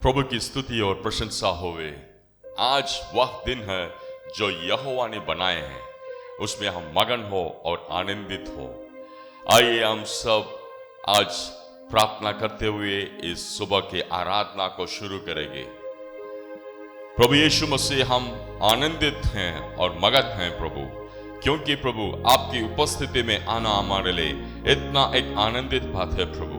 प्रभु की स्तुति और प्रशंसा होवे। आज वह दिन है जो यहोवा ने बनाए हैं, उसमें हम मगन हो और आनंदित हो। आइए हम सब आज प्रार्थना करते हुए इस सुबह के आराधना को शुरू करेंगे। प्रभु यीशु मसीह, हम आनंदित हैं और मगन हैं प्रभु, क्योंकि प्रभु आपकी उपस्थिति में आना हमारे लिए इतना एक आनंदित बात है प्रभु।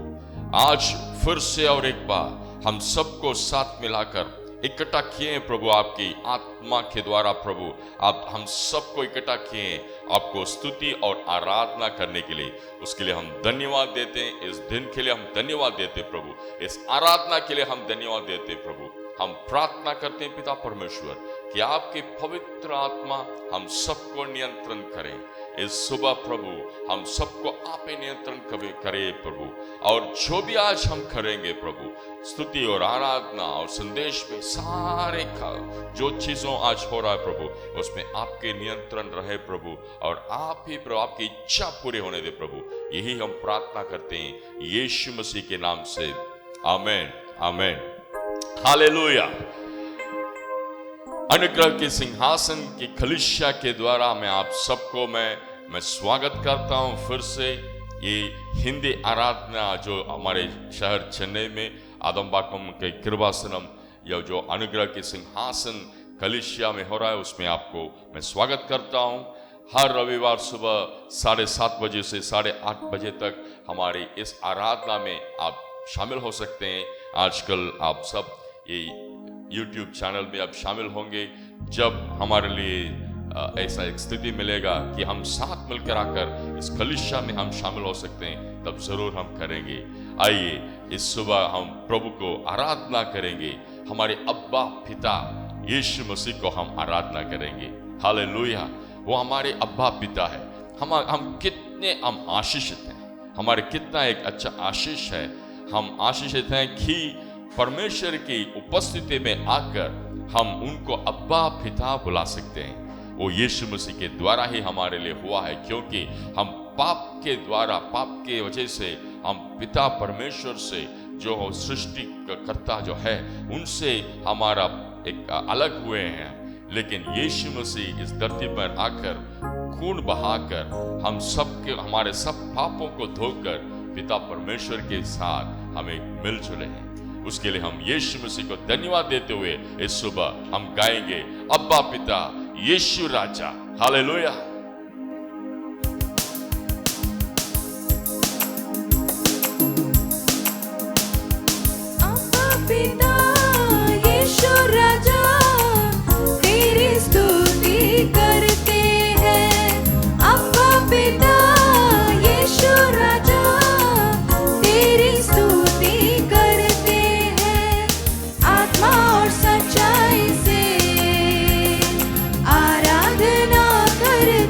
आज फिर से और एक बार हम सबको साथ मिलाकर इकट्ठा किए हैं प्रभु, आपकी आत्मा के द्वारा प्रभु आप हम सबको इकट्ठा किए हैं आपको स्तुति और आराधना करने के लिए। उसके लिए हम धन्यवाद देते हैं, इस दिन के लिए हम धन्यवाद देते हैं प्रभु, इस आराधना के लिए हम धन्यवाद देते हैं प्रभु। हम प्रार्थना करते हैं पिता परमेश्वर कि आपकी पवित्र आत्मा हम सबको नियंत्रण करें। इस सुबह प्रभु हम सबको आप ही नियंत्रण करें प्रभु, और जो भी आज हम करेंगे प्रभु, स्तुति और आराधना और संदेश में सारे जो चीजों आज हो रहा है प्रभु, उसमें आपके नियंत्रण रहे प्रभु, और आप ही प्रभु आपकी इच्छा पूरी होने दे प्रभु। यही हम प्रार्थना करते हैं यीशु मसीह के नाम से, आमेन आमेन हालेलुया। अनुग्रह के सिंहासन की कलीसिया के द्वारा मैं आप सबको मैं स्वागत करता हूं फिर से। ये हिंदी आराधना जो हमारे शहर चेन्नई में आदमबाकम के कृपासनम या जो अनुग्रह के सिंहासन कलीसिया में हो रहा है, उसमें आपको मैं स्वागत करता हूं। हर रविवार सुबह 7:30 बजे से 8:30 बजे तक हमारी इस आराधना में आप शामिल हो सकते हैं। आजकल आप सब ये YouTube चैनल में अब शामिल होंगे। जब हमारे लिए ऐसा एक स्थिति मिलेगा कि हम साथ मिलकर आकर इस कलीसिया में हम शामिल हो सकते हैं, तब जरूर हम करेंगे। आइए इस सुबह हम प्रभु को आराधना करेंगे, हमारे अब्बा पिता यीशु मसीह को हम आराधना करेंगे। हालेलुया। वो हमारे अब्बा पिता है। हम कितने हम आशीषित हैं, हमारे कितना एक अच्छा आशीष है। हम आशीषित हैं कि परमेश्वर की उपस्थिति में आकर हम उनको अब्बा पिता बुला सकते हैं। वो यीशु मसीह के द्वारा ही हमारे लिए हुआ है, क्योंकि हम पाप के द्वारा, पाप के वजह से हम पिता परमेश्वर से जो सृष्टि कर्ता जो है उनसे हमारा एक अलग हुए हैं। लेकिन यीशु मसीह इस धरती पर आकर खून बहाकर हम सबके हमारे सब पापों को धोकर पिता परमेश्वर के साथ हमें मिलजुले हैं। उसके लिए हम यीशु मसीह को धन्यवाद देते हुए इस सुबह हम गाएंगे अब्बा पिता यीशु राजा। हालेलुया। अब्बा पिता यीशु राजा, तेरी स्तुति करते हैं। अब्बा पिता यीशु राजा, तेरी स्तुति करते हैं। आत्मा और सच्चाई से आराधना करते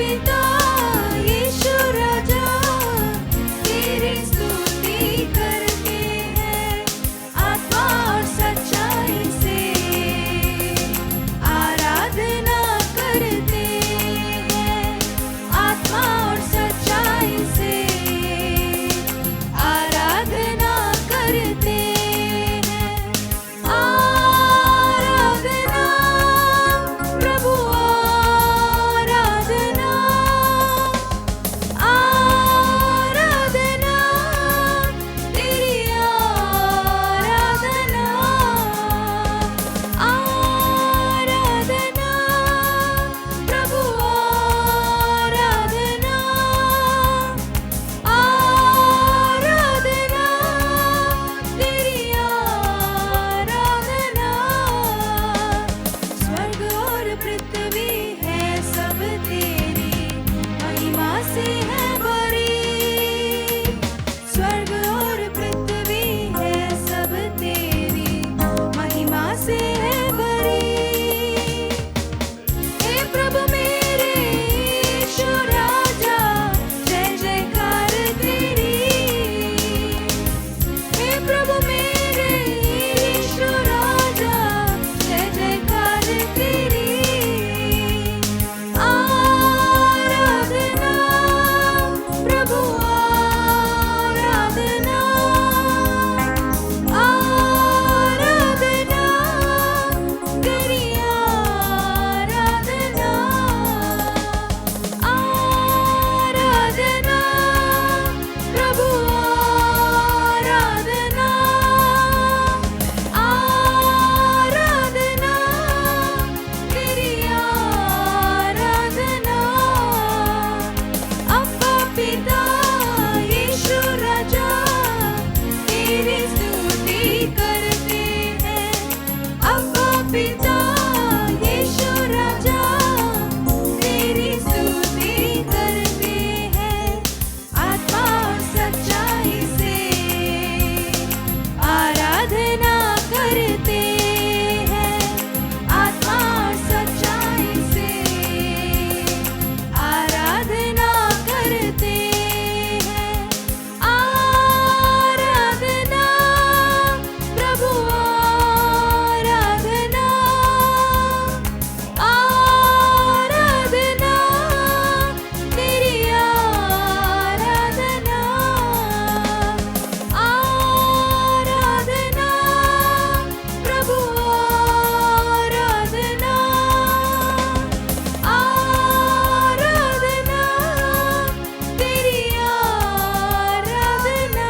पिता यीशु राजा तेरी स्तुति करते हैं, आत्मा और सच्चाई से आराधना करते हैं, आत्मा और सच्चाई से आराधना करते हैं। आराधना प्रभु आराधना, आराधना तेरी आराधना, आराधना प्रभु आराधना, आराधना तेरी आराधना। स्वर्ग और पृथ्वी है सब तेरी महिमा से है भरी, स्वर्ग और पृथ्वी है सब तेरी महिमा से है भरी। हे प्रभु मेरे यीशु राजा जय जयकार तेरी, हे प्रभु मेरे यीशु राजा जय जयकार तेरी। आराधना प्रभु आराधना, आराधना तेरी आराधना, आराधना प्रभु आराधना, आराधना तेरी आराधना। अब्बा पिता यीशु राजा तेरी स्तुति करते हैं, अब्बा पिता यीशु राजा तेरी स्तुति करते हैं, आत्मा और सच्चाई से आराधना करते हैं, आत्मा और सच्चाई से आराधना करते हैं। आराधना प्रभु आराधना, आराधना तेरी आराधना, आराधना प्रभु आराधना, आराधना तेरी आराधना।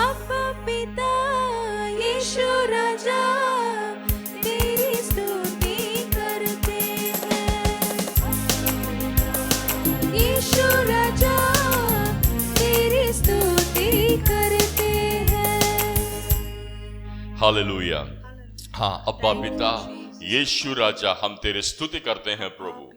अब्बा पिता यीशु राजा तेरी स्तुति करते हैं, यीशु राजा तेरी स्तुति करते हैं। हालेलुया। हाँ, अब्बा पिता यीशु राजा हम तेरी स्तुति करते हैं प्रभु।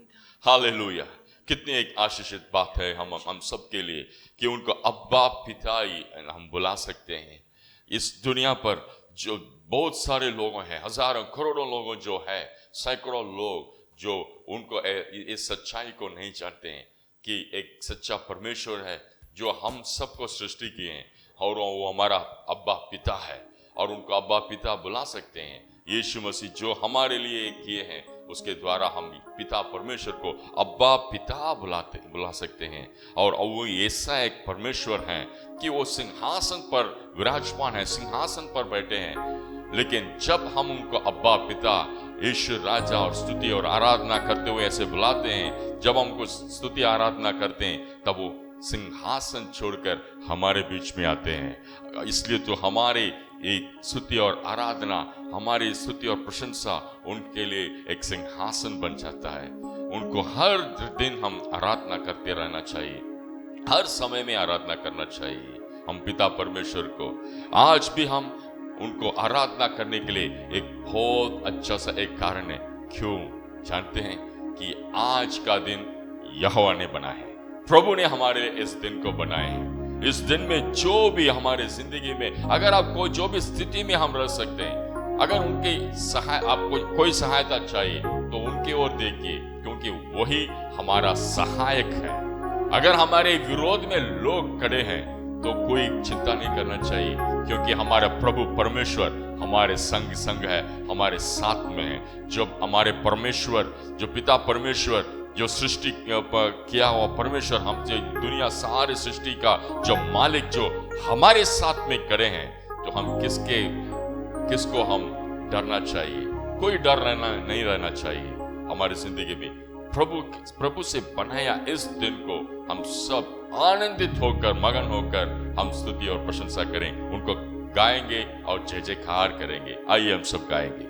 हालेलुया। कितनी एक आशीषित बात है हम सब के लिए कि उनको अब्बा पिता ही हम बुला सकते हैं। इस दुनिया पर जो बहुत सारे लोग हैं, हजारों करोड़ों लोगों जो है, सैकड़ों लोग जो उनको इस सच्चाई को नहीं जानते हैं कि एक सच्चा परमेश्वर है जो हम सबको सृष्टि किए हैं और वो हमारा अब्बा पिता है और उनको अब्बा पिता बुला सकते हैं। यीशु मसीह जो हमारे लिए किए हैं उसके द्वारा हम पिता परमेश्वर को अब्बा पिता बुला सकते हैं। और वो ऐसा एक परमेश्वर है कि वो सिंहासन पर विराजमान है, सिंहासन पर बैठे हैं। लेकिन जब हम उनको अब्बा पिता यीशु राजा और स्तुति और आराधना करते हुए ऐसे बुलाते हैं, जब हम उनको स्तुति आराधना करते हैं तब वो सिंहासन छोड़कर हमारे बीच में आते हैं। इसलिए तो हमारे एक स्तुति और आराधना, हमारी स्तुति और प्रशंसा उनके लिए एक सिंहासन बन जाता है। उनको हर दिन हम आराधना करते रहना चाहिए, हर समय में आराधना करना चाहिए हम पिता परमेश्वर को। आज भी हम उनको आराधना करने के लिए एक बहुत अच्छा सा एक कारण है। क्यों जानते हैं कि आज का दिन यहोवा ने बना है, प्रभु ने हमारे इस दिन को बनाए हैं। इस दिन में जो भी हमारे जिंदगी में अगर आपको जो भी स्थिति में हम रह सकते हैं, अगर उनकी आपको कोई सहायता चाहिए तो उनकी ओर देखिए कि क्योंकि वही हमारा सहायक है। अगर हमारे विरोध में लोग खड़े हैं तो कोई चिंता नहीं करना चाहिए, क्योंकि हमारा प्रभु परमेश्वर हमारे संग है, हमारे साथ में है। जब हमारे परमेश्वर, जो पिता परमेश्वर, जो सृष्टि किया हुआ परमेश्वर, हम जो दुनिया सारे सृष्टि का जो मालिक, जो हमारे साथ में खड़े हैं, तो हम किसको हम डरना चाहिए? कोई डर नहीं रहना चाहिए हमारी जिंदगी में। प्रभु से बनाया इस दिन को हम सब आनंदित होकर, मगन होकर हम स्तुति और प्रशंसा करें, उनको गाएंगे और जय जयकार करेंगे। आइए हम सब गाएंगे।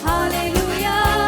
Hallelujah.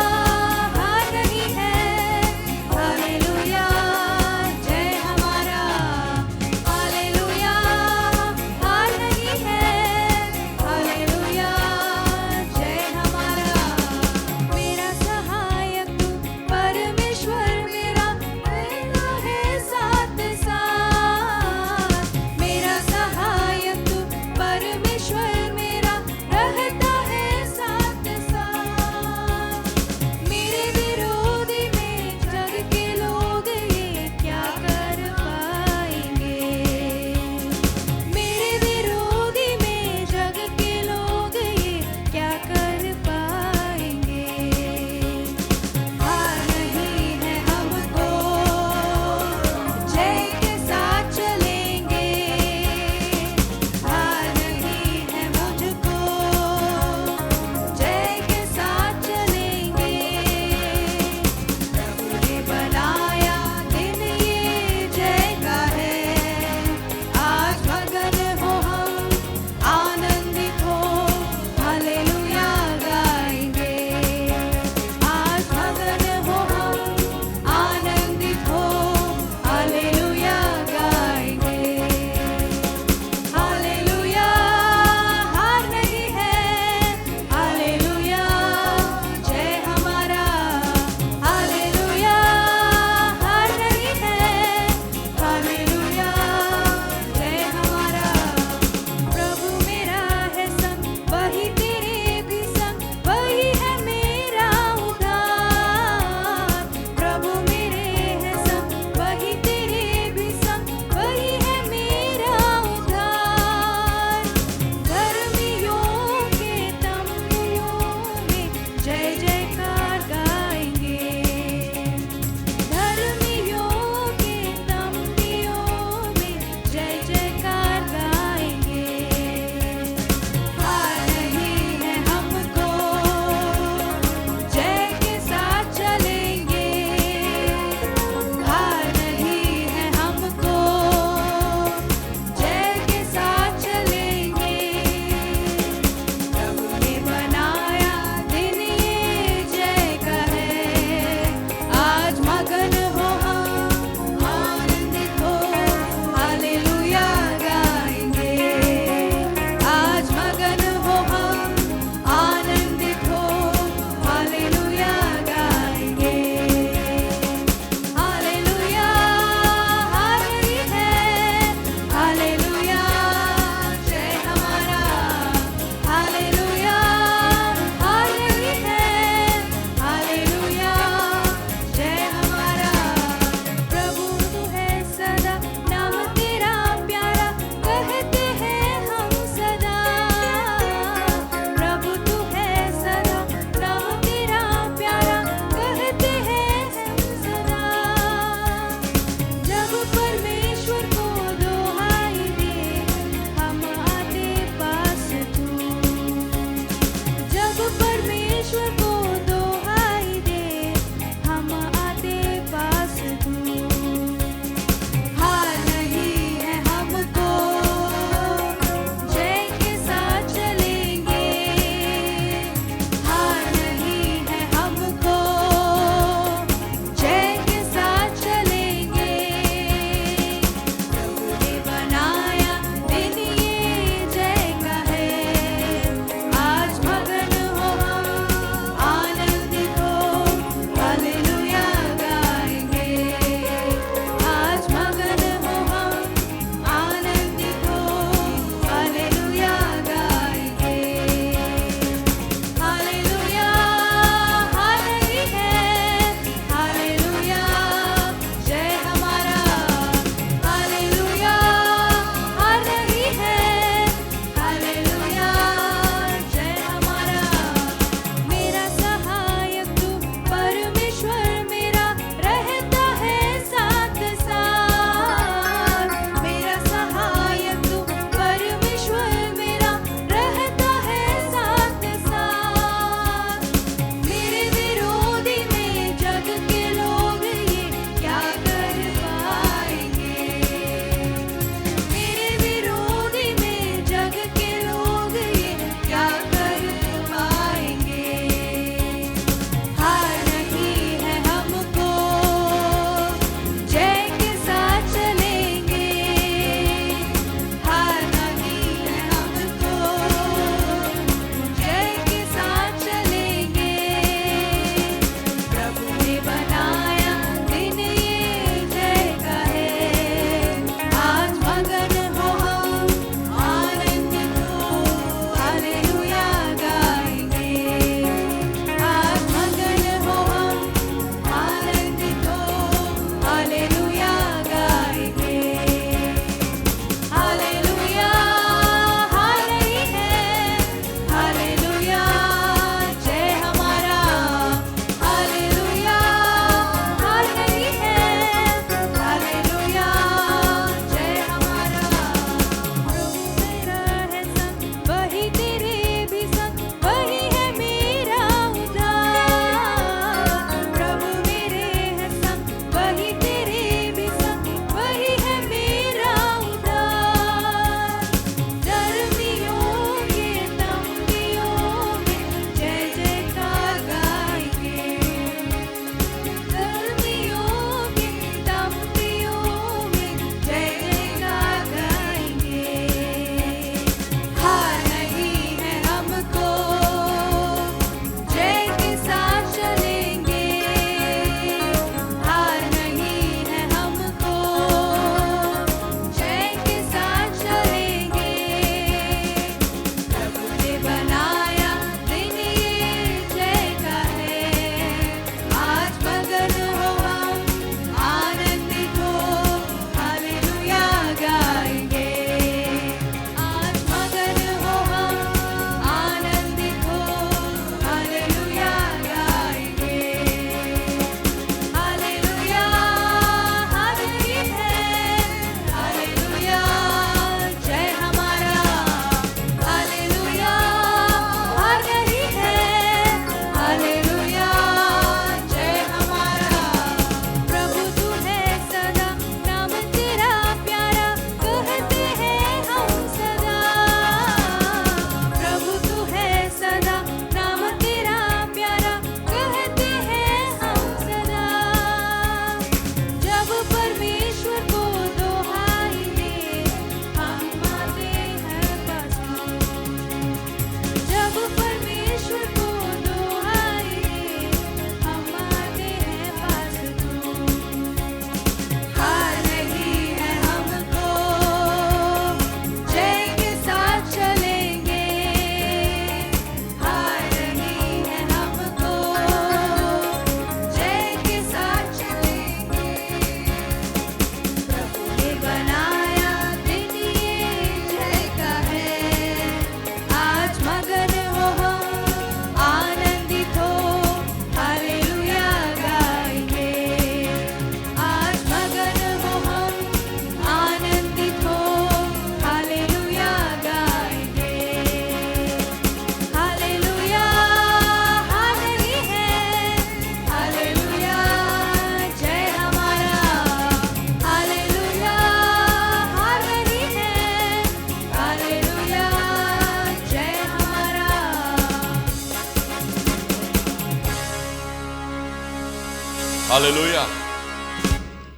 हालेलुया।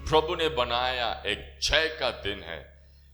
प्रभु ने बनाया एक जय का दिन है,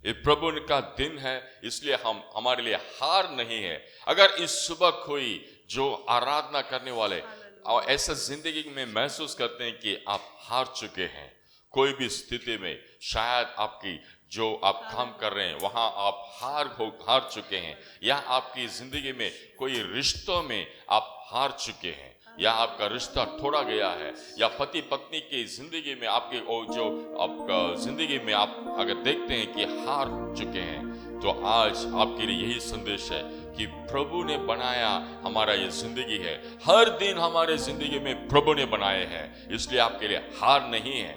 ये प्रभु का दिन है, इसलिए हम हमारे लिए हार नहीं है। अगर इस सुबह कोई जो आराधना करने वाले और ऐसा जिंदगी में महसूस करते हैं कि आप हार चुके हैं, कोई भी स्थिति में शायद आपकी जो आप काम कर रहे हैं वहां आप हार चुके हैं, या आपकी जिंदगी में कोई रिश्तों में आप हार चुके हैं, या आपका रिश्ता तोड़ा गया है, या पति पत्नी की जिंदगी में आपके जो आपका जिंदगी में आप अगर देखते हैं कि हार चुके हैं, तो आज आपके लिए यही संदेश है कि प्रभु ने बनाया हमारा ये जिंदगी है। हर दिन हमारे जिंदगी में प्रभु ने बनाए हैं, इसलिए आपके लिए हार नहीं है।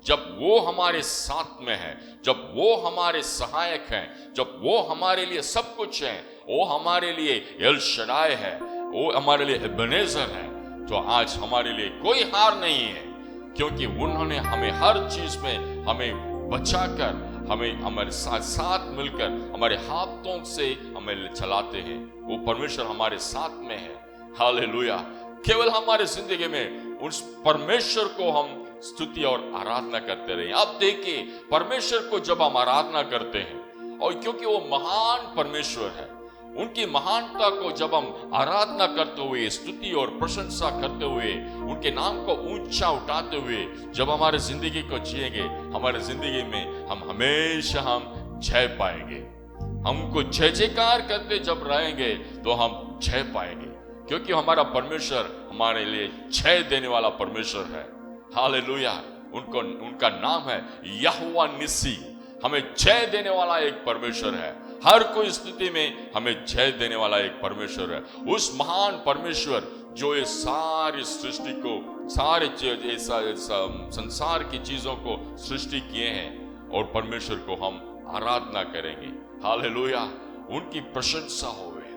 जब वो हमारे साथ में है, जब वो हमारे सहायक हैं, जब वो हमारे लिए सब कुछ है, वो हमारे लिए एल शडाय है, वो हमारे लिए एबेनेजर है, तो आज हमारे लिए कोई हार नहीं है, क्योंकि उन्होंने हमें हर चीज में हमें बचाकर, हमें हमारे साथ मिलकर हमारे हाथों से हमें चलाते हैं। वो परमेश्वर हमारे साथ में है। हालेलुया। केवल हमारे जिंदगी में उस परमेश्वर को हम स्तुति और आराधना करते रहे। आप देखिए, परमेश्वर को जब हम आराधना करते हैं, और क्योंकि वो महान परमेश्वर है, उनकी महानता को जब हम आराधना करते हुए, स्तुति और प्रशंसा करते हुए, उनके नाम को ऊंचा उठाते हुए जब हमारे जिंदगी को जिएंगे, हमारे जिंदगी में हम हमेशा जय पाएंगे। हमको जय जयकार करते जब रहेंगे तो हम जय पाएंगे, क्योंकि हमारा परमेश्वर हमारे लिए जय देने वाला परमेश्वर है। हालेलुया। उनका नाम है यहोवा निसी, हमें जय देने वाला एक परमेश्वर है। हर कोई स्थिति में हमें जय देने वाला एक परमेश्वर है। उस महान परमेश्वर जो ये सारी सृष्टि को, सारे संसार की चीजों को सृष्टि किए हैं, और परमेश्वर को हम आराधना करेंगे। हालेलुया। उनकी प्रशंसा होवे,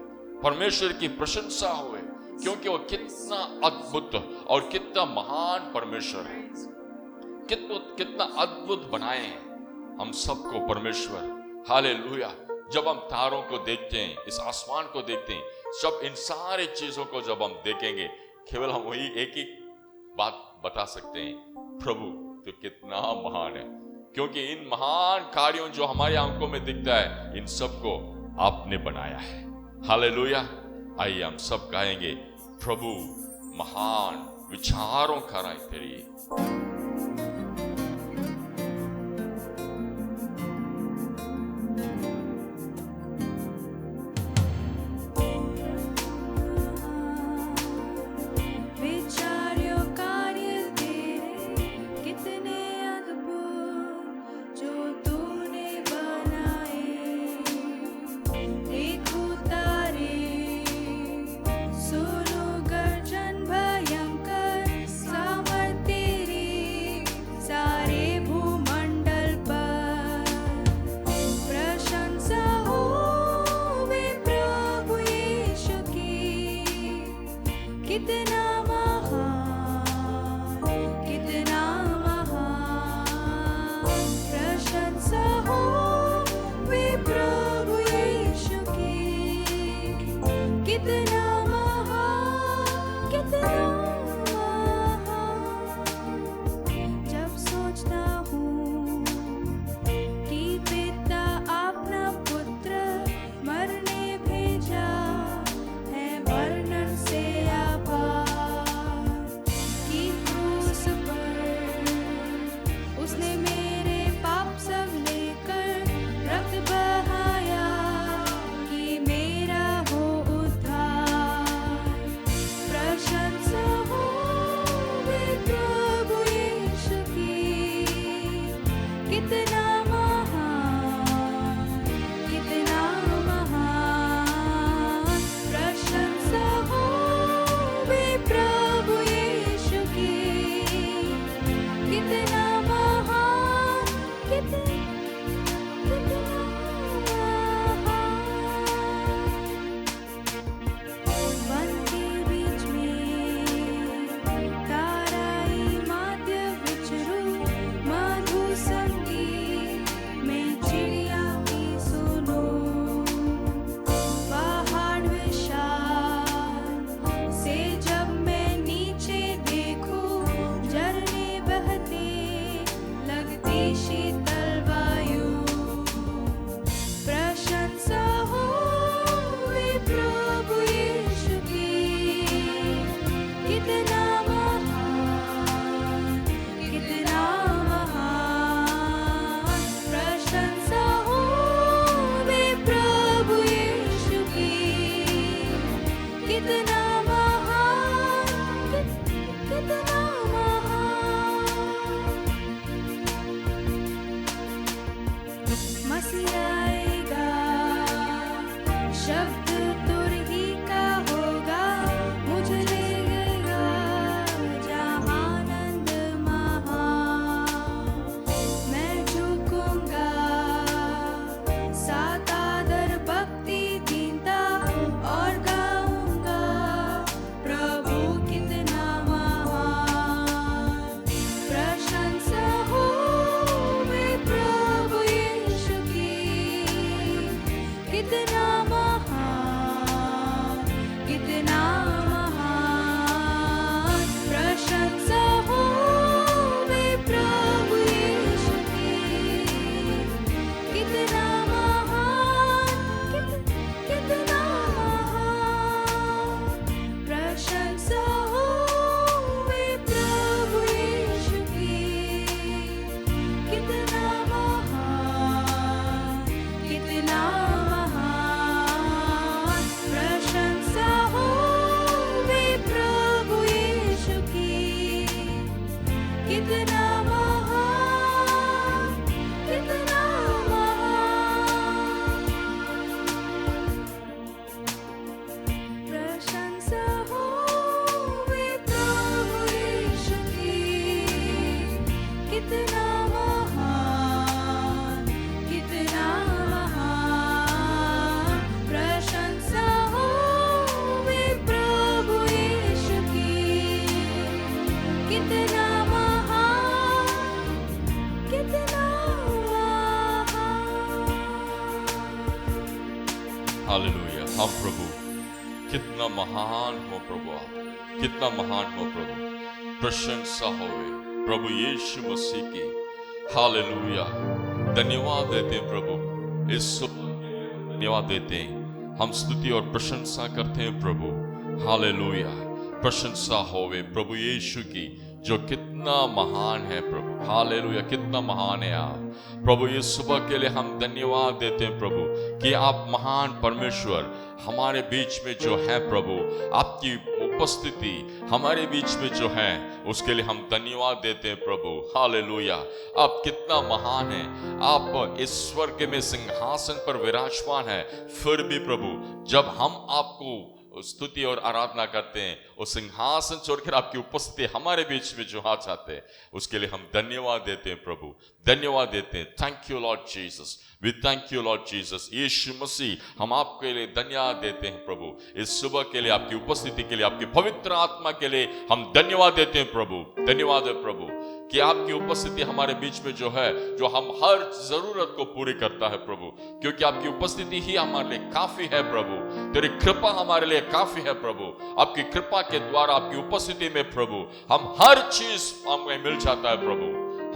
परमेश्वर की प्रशंसा होवे, क्योंकि वो कितना अद्भुत और कितना महान परमेश्वर है, कितना अद्भुत बनाए हैं हम सबको परमेश्वर। हालेलुया। जब हम तारों को देखते हैं, इस आसमान को देखते हैं, सब इन सारे चीजों को जब हम देखेंगे, केवल हम वही एक ही बात बता सकते हैं, प्रभु तो कितना महान है, क्योंकि इन महान कार्यों जो हमारे आंखों में दिखता है, इन सबको आपने बनाया है। हालेलुया। आइए हम सब गाएंगे, प्रभु महान विचारों का राय करिए। शीतल वायु प्रशंसा हो वे प्रभु यीशु की कितना महान प्रशंसा हो वे प्रभु यीशु की कितना महान कितना महान मसीह आएगा शब्द तुरही का होगा मुझे लगेगा जहाँ आनंद महान मैं झुकूंगा सात आदर भक्ति दीनता और गाऊंगा प्रभु कितना महान प्रशंसा हो वे प्रभु यीशु की कितना महान प्रशंसा हो वे प्रभु यीशु की कितना महान प्रशंसा हो वे प्रभु यीशु की कितना महान प्रशंसा हो वे प्रभु यीशु की कितना महान प्रशंसा हो वे प्रभु यीशु की कितना महान प्रशंसा हो वे प्रभु यीशु की कितना हालेलुया। हम प्रभु कितना महान हो प्रभु, आप कितना महान हो प्रभु। प्रशंसा होवे प्रभु यीशु मसीह की। हालेलुया। धन्यवाद देते हैं प्रभु, इस धन्यवाद देते हैं, हम स्तुति और प्रशंसा करते हैं प्रभु। हालेलुया। प्रशंसा होवे प्रभु यीशु की जो कितना महान है प्रभु। हालेलुया। कितना महान है आप प्रभु। ये सुबह के लिए हम धन्यवाद देते हैं प्रभु कि आप महान परमेश्वर हमारे बीच में जो है प्रभु, आपकी उपस्थिति हमारे बीच में जो है उसके लिए हम धन्यवाद देते हैं प्रभु। हालेलुया। आप कितना महान है, आप इस स्वर्ग में सिंहासन पर विराजमान है, फिर भी प्रभु जब हम आपको स्तुति और आराधना करते हैं, उस सिंहासन छोड़कर आपकी उपस्थिति हमारे बीच में जो आ जाते हैं उसके लिए हम धन्यवाद देते हैं प्रभु, धन्यवाद देते हैं। Thank you lord Jesus, we thank you lord Jesus. Yeshu Masih हम आपके लिए धन्यवाद देते हैं प्रभु, इस सुबह के लिए, आपकी उपस्थिति के लिए, आपकी पवित्र आत्मा के लिए हम धन्यवाद देते हैं प्रभु। धन्यवाद है प्रभु कि आपकी उपस्थिति हमारे बीच में जो है, जो हम हर जरूरत को पूरी करता है प्रभु, क्योंकि आपकी उपस्थिति ही हमारे लिए काफी है प्रभु। तेरी कृपा हमारे लिए काफी है प्रभु। आपकी कृपा के द्वारा, आपकी उपस्थिति में प्रभु हम हर चीज हमें मिल जाता है प्रभु,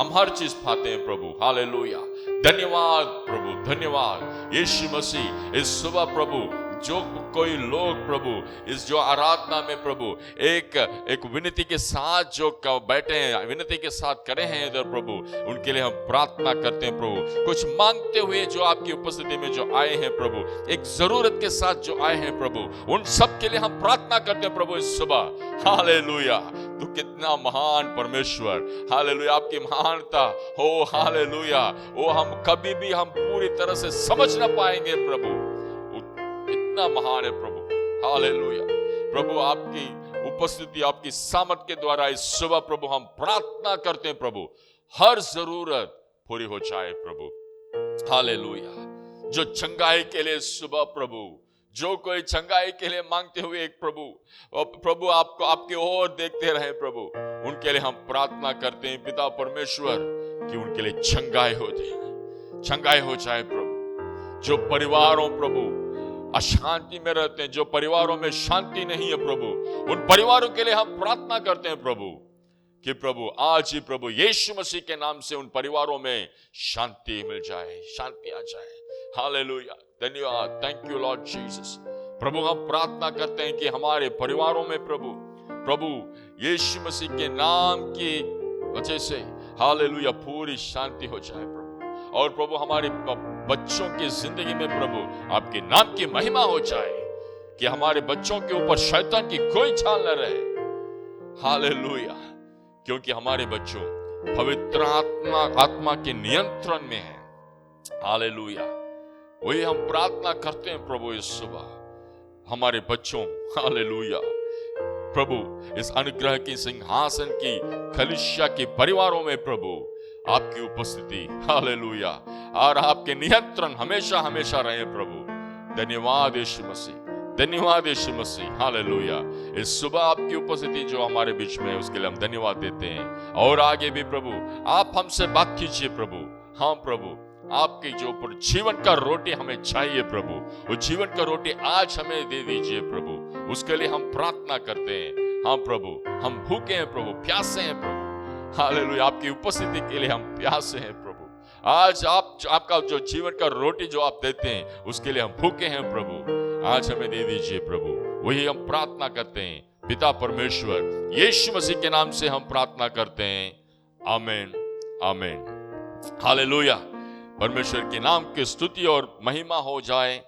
हम हर चीज पाते हैं प्रभु। हालेलुया। धन्यवाद प्रभु, धन्यवाद यीशु मसीह। इस सुबह प्रभु जो कोई लोग प्रभु इस जो आराधना में प्रभु एक विनती के साथ जो बैठे हैं, विनती के साथ करे हैं इधर प्रभु, उनके लिए हम प्रार्थना करते हैं प्रभु। कुछ मांगते हुए जो आपकी उपस्थिति में जो आए हैं प्रभु, एक जरूरत के साथ जो आए हैं प्रभु, उन सब के लिए हम प्रार्थना करते हैं प्रभु इस सुबह। हालेलुया। तू कितना महान परमेश्वर, हालेलुया। आपकी महानता हो, हालेलुया, वो हम कभी भी हम पूरी तरह से समझ ना पाएंगे प्रभु, इतना महान है प्रभु। हालेलुया। प्रभु आपकी उपस्थिति, आपकी सामर्थ के द्वारा इस सुबह प्रभु हम प्रार्थना करते हैं प्रभु, हर जरूरत पूरी हो जाए प्रभु। हालेलुया। जो चंगाई के लिए सुबह प्रभु, जो कोई चंगाई के लिए मांगते हुए एक प्रभु आपको आपके ओर देखते रहे प्रभु, उनके लिए हम प्रार्थना करते हैं पिता परमेश्वर कि उनके लिए चंगाई हो जाए, चंगाई हो जाए प्रभु। जो परिवारों प्रभु अशांति में रहते हैं, जो परिवारों में शांति नहीं है प्रभु, उन परिवारों के लिए हम प्रार्थना करते हैं प्रभु कि प्रभु आज ही प्रभु यीशु मसीह के नाम से उन परिवारों में शांति मिल जाए, शांति आ जाए। हालेलुया, धन्यवाद, थैंक यू लॉर्ड जीसस। प्रभु हम प्रार्थना करते हैं कि हमारे परिवारों में प्रभु यीशु मसीह के नाम की वजह से हालेलुया पूरी शांति हो जाए प्रभु। और प्रभु हमारे बच्चों की जिंदगी में प्रभु आपके नाम की महिमा हो जाए, कि हमारे बच्चों के ऊपर शैतान की कोई छाल न रहे। हालेलुया, क्योंकि हमारे बच्चों पवित्र आत्मा के नियंत्रण में है। हालेलुया, वही हम प्रार्थना करते हैं प्रभु इस सुबह हमारे बच्चों हालेलुया प्रभु इस अनुग्रह की सिंहासन की कलीसिया के परिवारों में प्रभु आपकी उपस्थिति हालेलुया और आपके नियंत्रण हमेशा हमेशा रहे प्रभु। धन्यवाद यीशु मसीह, धन्यवाद यीशु मसीह, हालेलुया। इस सुबह आपकी उपस्थिति जो हमारे बीच में है उसके लिए हम धन्यवाद देते हैं। और आगे भी प्रभु आप हमसे बात कीजिए प्रभु। हाँ प्रभु, आपके जो ऊपर जीवन का रोटी हमें चाहिए प्रभु, वो जीवन का रोटी आज हमें दे दीजिए प्रभु, उसके लिए हम प्रार्थना करते हैं। हाँ प्रभु, हम भूखे हैं प्रभु, प्यासे हैं प्रभु, हालेलुया। आपकी उपस्थिति के लिए हम प्यासे हैं प्रभु। आज आपका जो जीवन का रोटी जो आप देते हैं उसके लिए हम भूखे हैं प्रभु, आज हमें दे दीजिए प्रभु। वही हम प्रार्थना करते हैं पिता परमेश्वर यीशु मसीह के नाम से हम प्रार्थना करते हैं। आमीन, आमीन, हालेलुया। परमेश्वर के नाम की स्तुति और महिमा हो जाए।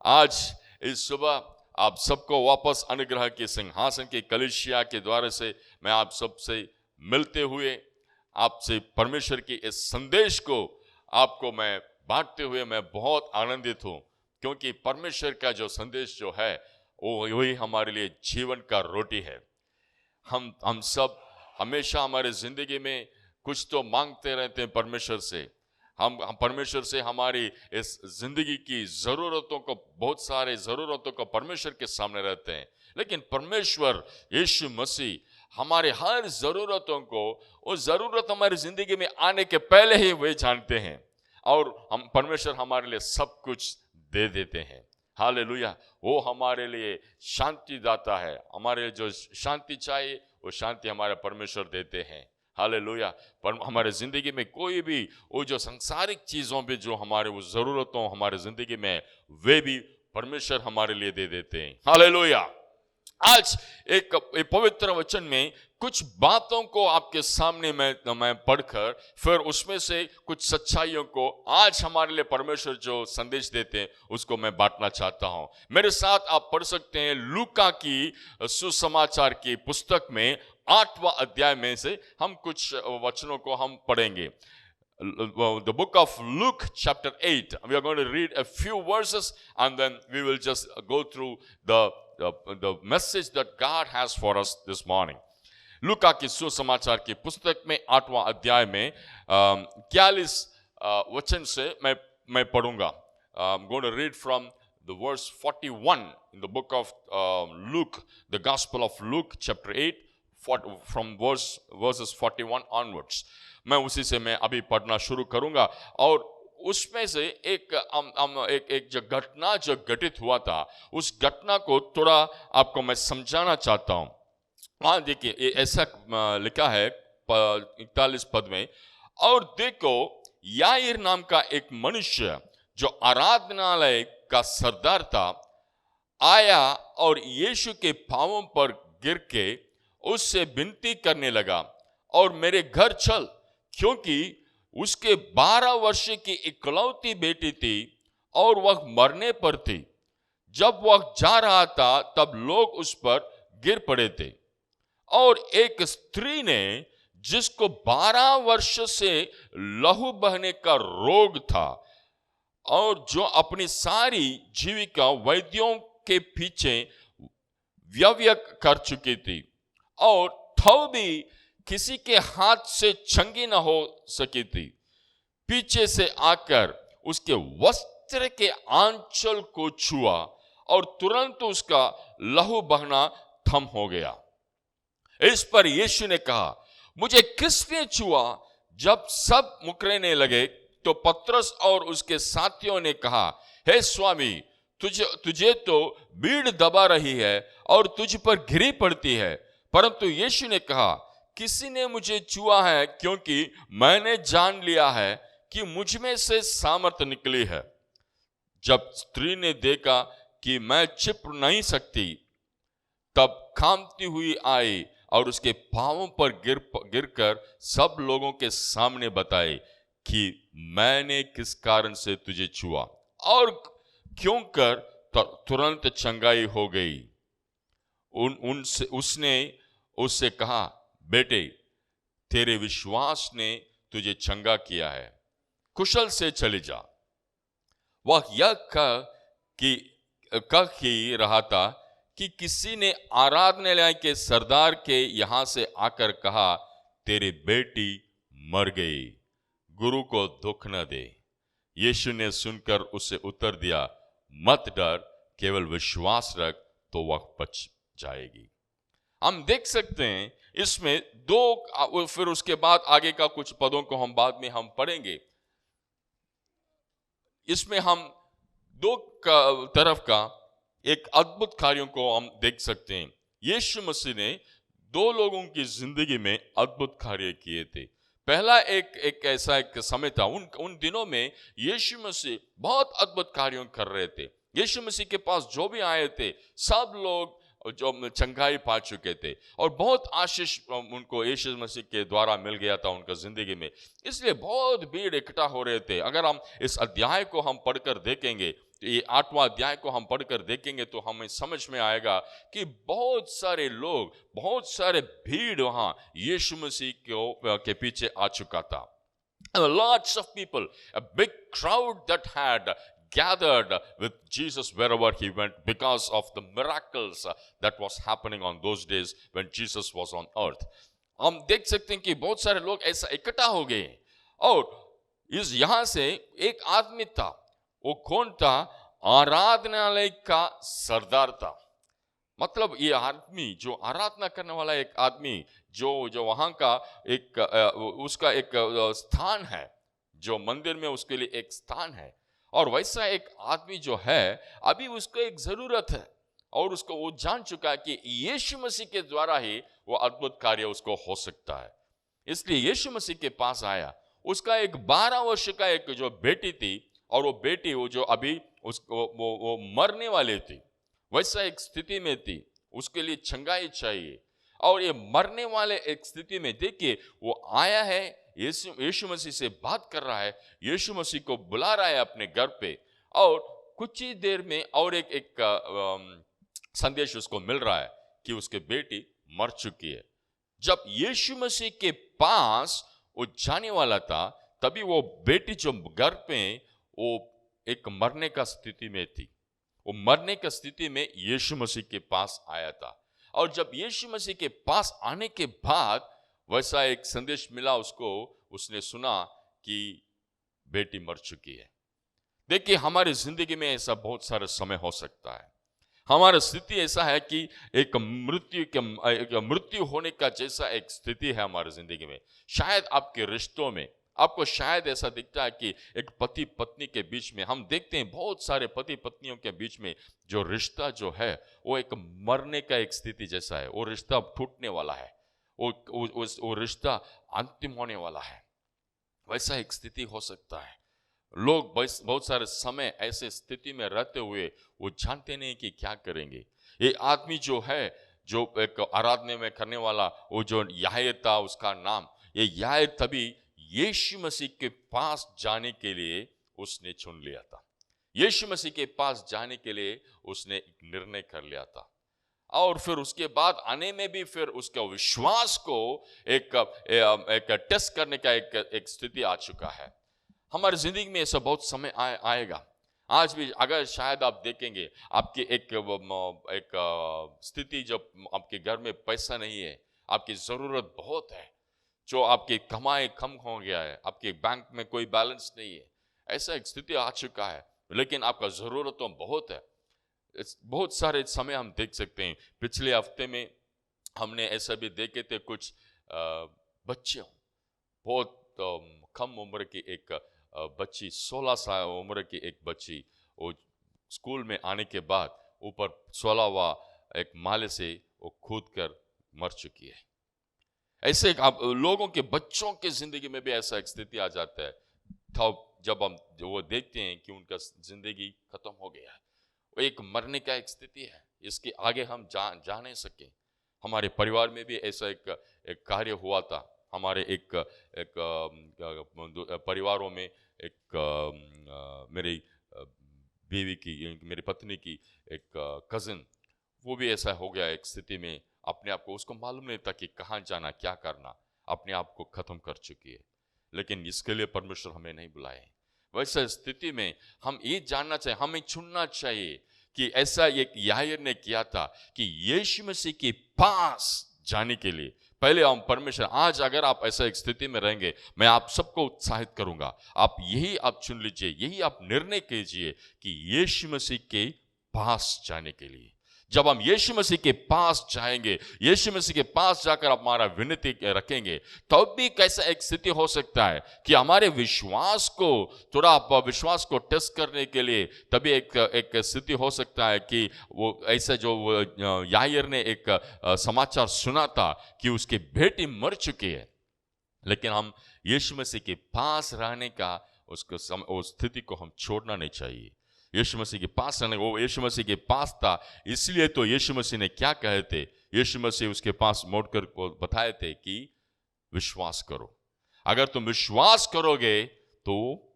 आज इस सुबह आप सबको वापस अनुग्रह के सिंहासन के कलीसिया के द्वारा से मैं आप सबसे मिलते हुए आपसे परमेश्वर के इस संदेश को आपको मैं बांटते हुए मैं बहुत आनंदित हूँ, क्योंकि परमेश्वर का जो संदेश जो है वो वही हमारे लिए जीवन का रोटी है। हम सब हमेशा हमारे जिंदगी में कुछ तो मांगते रहते हैं परमेश्वर से। हम परमेश्वर से हमारी इस जिंदगी की जरूरतों को, बहुत सारे जरूरतों को परमेश्वर के सामने रहते हैं, लेकिन परमेश्वर यीशु मसीह हमारे हर जरूरतों को, वो जरूरत हमारी जिंदगी में आने के पहले ही वे जानते हैं और हम परमेश्वर हमारे लिए सब कुछ दे देते हैं। हालेलुया, वो हमारे लिए शांति दाता है। हमारे लिए जो शांति चाहिए वो शांति हमारे परमेश्वर देते हैं। हालेलुया, पर हमारे जिंदगी में कोई भी वो जो सांसारिक चीजों पे जो हमारे वो जरूरतों हमारे जिंदगी में वे भी परमेश्वर हमारे लिए दे देते हैं। हालेलुया। आज एक पवित्र वचन में कुछ बातों को आपके सामने मैं पढ़कर फिर उसमें से कुछ सच्चाइयों को आज हमारे लिए परमेश्वर जो संदेश देते हैं उसको मैं बांटना चाहता हूं। मेरे साथ आप पढ़ सकते हैं लूका की सुसमाचार की पुस्तक में 8वां अध्याय में से हम कुछ वचनों को हम पढ़ेंगे। The book of Luke chapter 8. We are going to read a few verses and then we will just go through the message that God has for us this morning. लूका की सुसमाचार की पुस्तक में 8वां अध्याय में 41 वचन से मैं पढ़ूंगा। I'm going to read from the verse 41 in the book of Luke, the Gospel of Luke chapter 8. From verses 41 onwards, मैं उसी से मैं अभी पढ़ना शुरू करूंगा। और उसमें से एक जो घटना जो घटित हुआ था उस घटना को थोड़ा आपको मैं समझाना चाहता हूं। वहां देखिए ऐसा लिखा है 41 पद में, और देखो याईर नाम का एक मनुष्य जो आराधनालय का सरदार था आया और यीशु के पांवों पर गिर के उससे विनती करने लगा, और मेरे घर चल, क्योंकि उसके 12 वर्ष की इकलौती बेटी थी और वह मरने पर थी। जब वह जा रहा था तब लोग उस पर गिर पड़े थे। और एक स्त्री ने जिसको 12 वर्ष से लहू बहने का रोग था और जो अपनी सारी जीविका वैद्यों के पीछे व्यय कर चुकी थी और थव भी किसी के हाथ से चंगी न हो सकी थी, पीछे से आकर उसके वस्त्र के आंचल को छुआ और तुरंत उसका लहू बहना थम हो गया। इस पर यीशु ने कहा, मुझे किसने छुआ? जब सब मुकरने लगे तो पतरस और उसके साथियों ने कहा, हे स्वामी, तुझे तो भीड़ दबा रही है और तुझ पर घिरी पड़ती है। परंतु यीशु ने कहा, किसी ने मुझे छुआ है, क्योंकि मैंने जान लिया है कि मुझ में से सामर्थ निकली है। जब स्त्री ने देखा कि मैं छिप नहीं सकती, तब कांपती हुई आई और उसके पांवों पर गिरकर सब लोगों के सामने बताए कि मैंने किस कारण से तुझे छुआ, और क्यों कर तुरंत चंगाई हो गई। उसने उससे कहा, बेटे, तेरे विश्वास ने तुझे चंगा किया है, कुशल से चले जा। वह यह कह ही रहा था कि किसी ने आराधनालय के सरदार के यहां से आकर कहा, तेरी बेटी मर गई, गुरु को दुख न दे। यीशु ने सुनकर उसे उत्तर दिया, मत डर, केवल विश्वास रख तो वह बच जाएगी। हम देख सकते हैं इसमें दो, फिर उसके बाद आगे का कुछ पदों को हम बाद में हम पढ़ेंगे। इसमें हम दो तरफ का एक अद्भुत कार्यों को हम देख सकते हैं। यीशु मसीह ने दो लोगों की जिंदगी में अद्भुत कार्य किए थे। पहला एक ऐसा एक समय था, उन दिनों में यीशु मसीह बहुत अद्भुत कार्यों कर रहे थे। यीशु मसीह के पास जो भी आए थे सब लोग जो चंगाई पा चुके थे, और बहुत आशीष उनको यीशु मसीह के द्वारा मिल गया था उनका जिंदगी में। इसलिए बहुत भीड़ इकट्ठा हो रहे थे। अगर हम इस अध्याय को हम पढ़कर देखेंगे, ये 8वां अध्याय को हम पढ़कर देखेंगे, तो हमें समझ में आएगा कि बहुत सारे लोग, बहुत सारे भीड़ वहां यीशु मसीह के पीछे आ चुका था। Lots of people, a big crowd that had gathered with Jesus wherever he went because of the miracles that was happening on those days when Jesus was on earth. हम देख सकते हैं कि बहुत सारे लोग ऐसा इकट्ठा हो गए, और इस यहां से एक आदमी था। वो कौन था? आराधनालय का सरदार था। मतलब ये आदमी जो आराधना करने वाला एक आदमी, जो वहां का एक उसका एक स्थान है, जो मंदिर में उसके लिए एक स्थान है, और वैसा एक आदमी जो है अभी उसको एक जरूरत है, और उसको वो जान चुका है कि यीशु मसीह के द्वारा ही वो अद्भुत कार्य उसको हो सकता है। इसलिए यीशु मसीह के पास आया। उसका एक 12 वर्ष का एक जो बेटी थी, और वो बेटी वो जो अभी वो मरने वाली थी, वैसा एक स्थिति में थी, उसके लिए चंगाई चाहिए। और ये मरने वाले एक स्थिति में देखिए वो आया है, यीशु मसीह से बात कर रहा है, यीशु मसीह को बुला रहा है अपने घर पे, और कुछ ही देर में और एक संदेश उसको मिल रहा है कि उसकी बेटी मर चुकी है। जब यीशु मसीह के पास वो जाने वाला था, तभी वो बेटी जो घर पे वो एक मरने का स्थिति में थी। वो मरने की स्थिति में यीशु मसीह के पास आया था, और जब यीशु मसीह के पास आने के बाद वैसा एक संदेश मिला उसको, उसने सुना कि बेटी मर चुकी है। देखिए हमारी जिंदगी में ऐसा बहुत सारे समय हो सकता है। हमारा स्थिति ऐसा है कि एक मृत्यु होने का जैसा एक स्थिति है हमारी जिंदगी में। शायद आपके रिश्तों में आपको शायद ऐसा दिखता है कि एक पति पत्नी के बीच में, हम देखते हैं बहुत सारे पति पत्नियों के बीच में जो रिश्ता जो है वो एक मरने का एक स्थिति जैसा है। वो रिश्ता टूटने वाला है, वो रिश्ता अंतिम होने वाला है, वैसा एक स्थिति हो सकता है। लोग बहुत सारे समय ऐसे स्थिति में रहते हुए वो जानते नहीं कि क्या करेंगे। ये आदमी जो है, जो एक आराधना में करने वाला, वो जो याहीर था उसका नाम, ये याहीर तभी यीशु मसीह के पास जाने के लिए उसने चुन लिया था। यीशु मसीह के पास जाने के लिए उसने एक निर्णय कर लिया था, और फिर उसके बाद आने में भी फिर उसका विश्वास को एक टेस्ट करने का एक स्थिति आ चुका है। हमारी जिंदगी में ऐसा बहुत समय आएगा। आज भी अगर शायद आप देखेंगे आपकी एक स्थिति, जब आपके घर में पैसा नहीं है, आपकी जरूरत बहुत है, जो आपकी कमाई कम हो गया है, आपके बैंक में कोई बैलेंस नहीं है, ऐसा एक स्थिति आ चुका है, लेकिन आपका जरूरत तो बहुत है। बहुत सारे समय हम देख सकते हैं। पिछले हफ्ते में हमने ऐसा भी देखे थे, कुछ बच्चे बहुत कम उम्र की एक बच्ची, 16 साल उम्र की एक बच्ची, वो स्कूल में आने के बाद ऊपर 16वां एक माले से वो कूद कर मर चुकी है। ऐसे आप लोगों के बच्चों के जिंदगी में भी ऐसा एक स्थिति आ जाता है, तब जब हम वो देखते हैं कि उनका जिंदगी खत्म हो गया है, वो एक मरने का एक स्थिति है, इसके आगे हम जा नहीं सके। हमारे परिवार में भी ऐसा एक कार्य हुआ था। हमारे एक परिवारों में मेरी बीवी की, मेरी पत्नी की एक कजिन, वो भी ऐसा हो गया एक स्थिति में, अपने आप को, उसको मालूम नहीं था कि कहाँ जाना, क्या करना, अपने आप को खत्म कर चुकी है। लेकिन इसके लिए परमेश्वर हमें नहीं बुलाए। वैसे स्थिति में हम ये जानना चाहिए, हमें चुनना चाहिए कि ऐसा एक याईर ने किया था कि यीशु मसीह के पास जाने के लिए पहले हम परमेश्वर, आज अगर आप ऐसा एक स्थिति में रहेंगे, मैं आप सबको उत्साहित करूंगा, आप यही आप चुन लीजिए, यही आप निर्णय कीजिए कि यीशु मसीह के पास जाने के लिए। जब हम यीशु मसीह के पास जाएंगे, यीशु मसीह के पास जाकर हमारा विनती रखेंगे, तब भी कैसा एक स्थिति हो सकता है कि हमारे विश्वास को, थोड़ा विश्वास को टेस्ट करने के लिए तभी एक स्थिति हो सकता है कि वो ऐसा, जो याईर ने एक समाचार सुना था कि उसकी बेटी मर चुकी है, लेकिन हम यीशु मसीह के पास रहने का उस स्थिति को हम छोड़ना नहीं चाहिए। यीशु मसीह के पास रहने, वो यीशु मसीह के पास था, इसलिए तो यीशु मसीह ने क्या कहे थे, यीशु मसीह उसके पास मोड़कर बताए थे कि विश्वास करो, अगर तुम विश्वास करोगे तो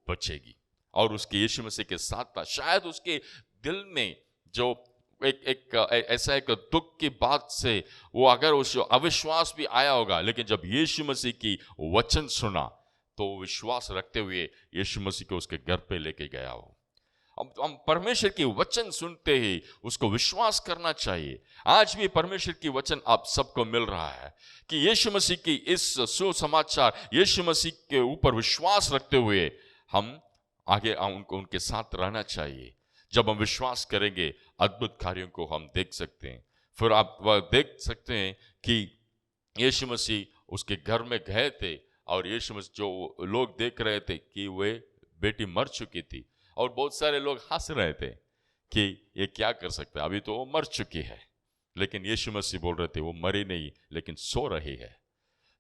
बचेगी। और उसके यीशु मसीह के साथ था। शायद उसके दिल में जो ऐसा एक दुख की बात से वो अगर उस अविश्वास भी आया होगा, लेकिन जब यीशु मसीह की वचन सुना तो विश्वास रखते हुए यीशु मसीह को उसके घर पे लेके गया हो। हम परमेश्वर की वचन सुनते ही उसको विश्वास करना चाहिए। आज भी परमेश्वर की वचन आप सबको मिल रहा है कि यीशु मसीह की इस सुसमाचार, यीशु मसीह के ऊपर विश्वास रखते हुए हम आगे उनके साथ रहना चाहिए। जब हम विश्वास करेंगे, अद्भुत कार्यों को हम देख सकते हैं। फिर आप देख सकते हैं कि यीशु मसीह उसके घर में गए थे और यीशु मसीह, जो लोग देख रहे थे कि वे बेटी मर चुकी थी, और बहुत सारे लोग हंस रहे थे कि ये क्या कर सकता है, अभी तो वो मर चुकी है। लेकिन यीशु मसीह बोल रहे थे वो मरी नहीं, लेकिन सो रही है।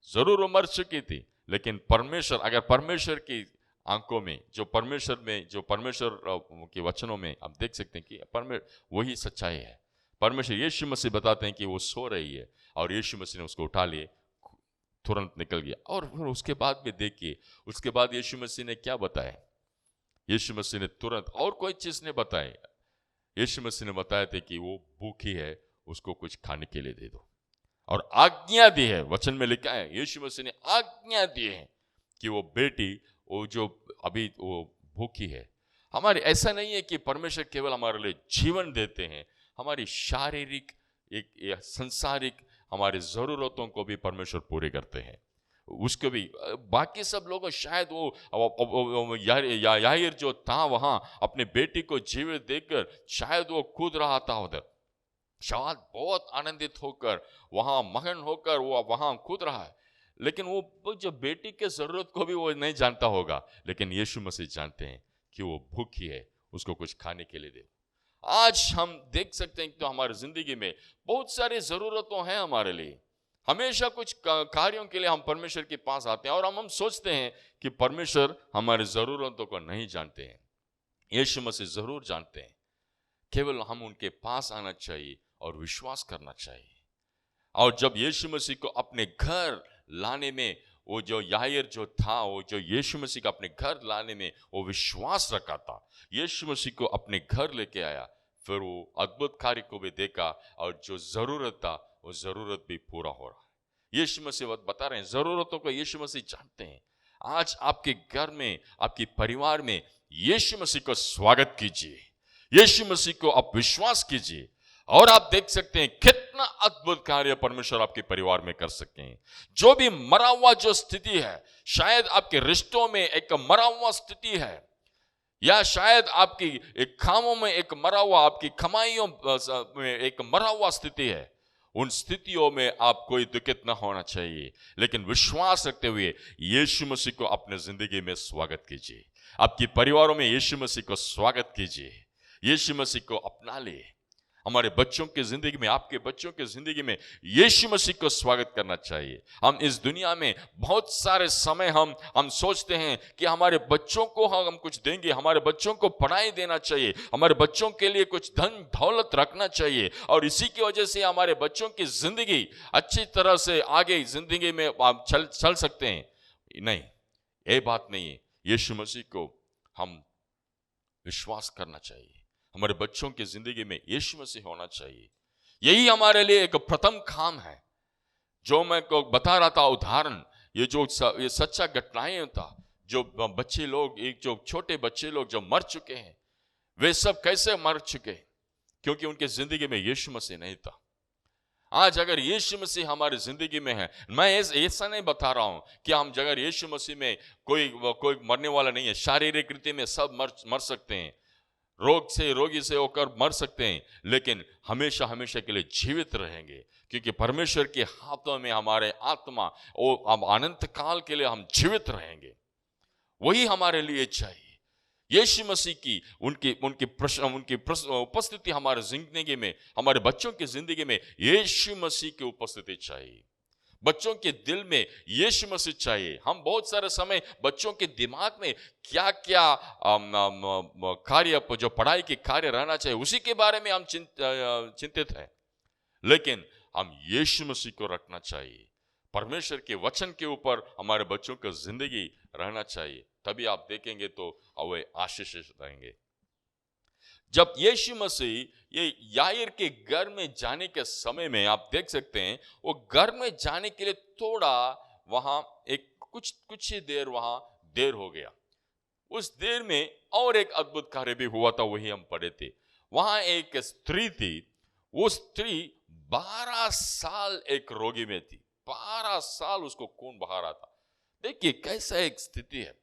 जरूर वो मर चुकी थी, लेकिन परमेश्वर, अगर परमेश्वर की आंखों में, जो परमेश्वर के वचनों में आप देख सकते हैं कि परमेश्वर वही सच्चाई है। परमेश्वर, यीशु मसीह बताते हैं कि वो सो रही है, और यीशु मसीह ने उसको उठा लिए, तुरंत निकल गया। और फिर उसके बाद भी देखिए, उसके बाद यीशु मसीह ने क्या बताया। यीशु मसीह ने तुरंत और कोई चीज नहीं बताई। यीशु मसीह ने बताया था कि वो भूखी है, उसको कुछ खाने के लिए दे दो, और आज्ञा दी है। वचन में लिखा है, यीशु मसीह ने आज्ञा दी है कि वो बेटी, वो जो अभी वो भूखी है। हमारे ऐसा नहीं है कि परमेश्वर केवल हमारे लिए जीवन देते हैं, हमारी शारीरिक, एक संसारिक हमारी जरूरतों को भी परमेश्वर पूरे करते हैं। उसको भी, बाकी सब लोग शायद वो याईर जो था वहां अपने बेटी को जीवित देखकर शायद वो कूद रहा था उधर, शायद बहुत आनंदित होकर, वहां मगन होकर वो वहां कूद रहा है। लेकिन वो जो बेटी के जरूरत को भी वो नहीं जानता होगा, लेकिन यीशु मसीह जानते हैं कि वो भूखी है, उसको कुछ खाने के लिए दे। आज हम देख सकते हैं कि तो हमारी जिंदगी में बहुत सारी जरूरतें हैं हमारे लिए। हमेशा कुछ कार्यों के लिए हम परमेश्वर के पास आते हैं, और हम सोचते हैं कि परमेश्वर हमारी जरूरतों को नहीं जानते हैं। यीशु मसीह जरूर जानते हैं, केवल हम उनके पास आना चाहिए और विश्वास करना चाहिए। और जब यीशु मसीह को अपने घर लाने में, वो जो याईर जो था, वो जो यीशु मसीह को अपने घर लाने में वो विश्वास रखा था, यीशु मसीह को अपने घर लेके आया, फिर वो अद्भुत कार्य को भी देखा, और जो जरूरत था वो जरूरत भी पूरा हो रहा है। यीशु मसीह बता रहे हैं, जरूरतों को यीशु मसीह जानते हैं। आज आपके घर में, आपके परिवार में यीशु मसीह को स्वागत कीजिए, यीशु मसीह को आप विश्वास कीजिए, और आप देख सकते हैं कितना अद्भुत कार्य परमेश्वर आपके परिवार में कर सकते हैं। जो भी मरा हुआ जो स्थिति है, शायद आपके रिश्तों में एक मरा हुआ स्थिति है, या शायद आपकी एक कामों में एक मरा हुआ, आपकी कमाइयों में एक मरा हुआ स्थिति है, उन स्थितियों में आप कोई दुखित न होना चाहिए, लेकिन विश्वास रखते हुए यीशु मसीह को अपने जिंदगी में स्वागत कीजिए। आपके परिवारों में यीशु मसीह को स्वागत कीजिए, यीशु मसीह को अपना ले। हमारे बच्चों की जिंदगी में, आपके बच्चों की जिंदगी में यीशु मसीह को स्वागत करना चाहिए। हम इस दुनिया में बहुत सारे समय हम सोचते हैं कि हमारे बच्चों को हम कुछ देंगे, हमारे बच्चों को पढ़ाई देना चाहिए, हमारे बच्चों के लिए कुछ धन दौलत रखना चाहिए, और इसी की वजह से हमारे बच्चों की जिंदगी अच्छी तरह से आगे जिंदगी में आप चल सकते हैं। नहीं, ये बात नहीं है। यीशु मसीह को हम विश्वास करना चाहिए, हमारे बच्चों की जिंदगी में यीशु मसीह होना चाहिए। यही हमारे लिए एक प्रथम काम है। जो मैं को बता रहा था उदाहरण, ये सच्चा घटनाएं था। जो बच्चे लोग, एक जो छोटे बच्चे लोग जो मर चुके हैं, वे सब कैसे मर चुके? क्योंकि उनके जिंदगी में यीशु मसीह नहीं था। आज अगर यीशु मसीह हमारी जिंदगी में है, मैं ऐसा नहीं बता रहा हूं कि हम अगर यीशु मसीह में कोई मरने वाला नहीं है। शारीरिक रीति में सब मर सकते हैं, रोगी से होकर मर सकते हैं, लेकिन हमेशा हमेशा के लिए जीवित रहेंगे, क्योंकि परमेश्वर के हाथों में हमारे आत्मा, और अनंत काल के लिए हम जीवित रहेंगे। वही हमारे लिए चाहिए। यीशु मसीह की उनकी उपस्थिति हमारे जिंदगी में, हमारे बच्चों की जिंदगी में यीशु मसीह की उपस्थिति चाहिए। बच्चों के दिल में यीशु मसीह चाहिए। हम बहुत सारे समय बच्चों के दिमाग में क्या क्या कार्य, जो पढ़ाई के कार्य रहना चाहिए, उसी के बारे में हम चिंतित हैं, लेकिन हम यीशु मसीह को रखना चाहिए। परमेश्वर के वचन के ऊपर हमारे बच्चों की जिंदगी रहना चाहिए, तभी आप देखेंगे तो वे आशीषित रहेंगे। जब यीशु मसीह ये याईर के घर में जाने के समय में, आप देख सकते हैं, वो घर में जाने के लिए थोड़ा वहां कुछ ही देर वहां देर हो गया। उस देर में और एक अद्भुत कार्य भी हुआ था, वही हम पढ़े थे। वहां एक स्त्री थी, वो स्त्री 12 साल एक रोगी में थी। 12 साल उसको खून बहा रहा था। देखिए कैसा एक स्थिति है।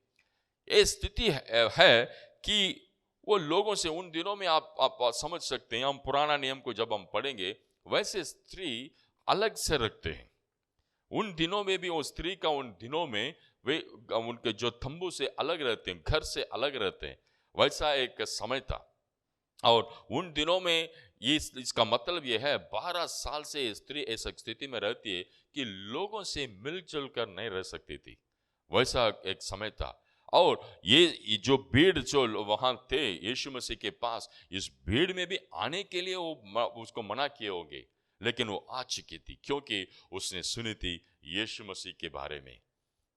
ये स्थिति है कि वो लोगों से, उन दिनों में आप समझ सकते हैं, हम पुराना नियम को जब हम पढ़ेंगे, वैसे स्त्री अलग से रखते हैं। उन दिनों में भी वो स्त्री का, उन दिनों में वे उनके जो तंबू से अलग रहते हैं, घर से अलग रहते हैं, वैसा एक समय था। और उन दिनों में इसका मतलब ये है, 12 साल से स्त्री ऐसी स्थिति में रहती है कि लोगों से मिलजुल कर नहीं रह सकती थी। वैसा एक समय था। और ये जो भीड़ जो वहां थे यीशु मसीह के पास, इस भीड़ में भी आने के लिए वो उसको मना किए होंगे, लेकिन वो आ चुकी थी, क्योंकि उसने सुनी थी यीशु मसीह के बारे में।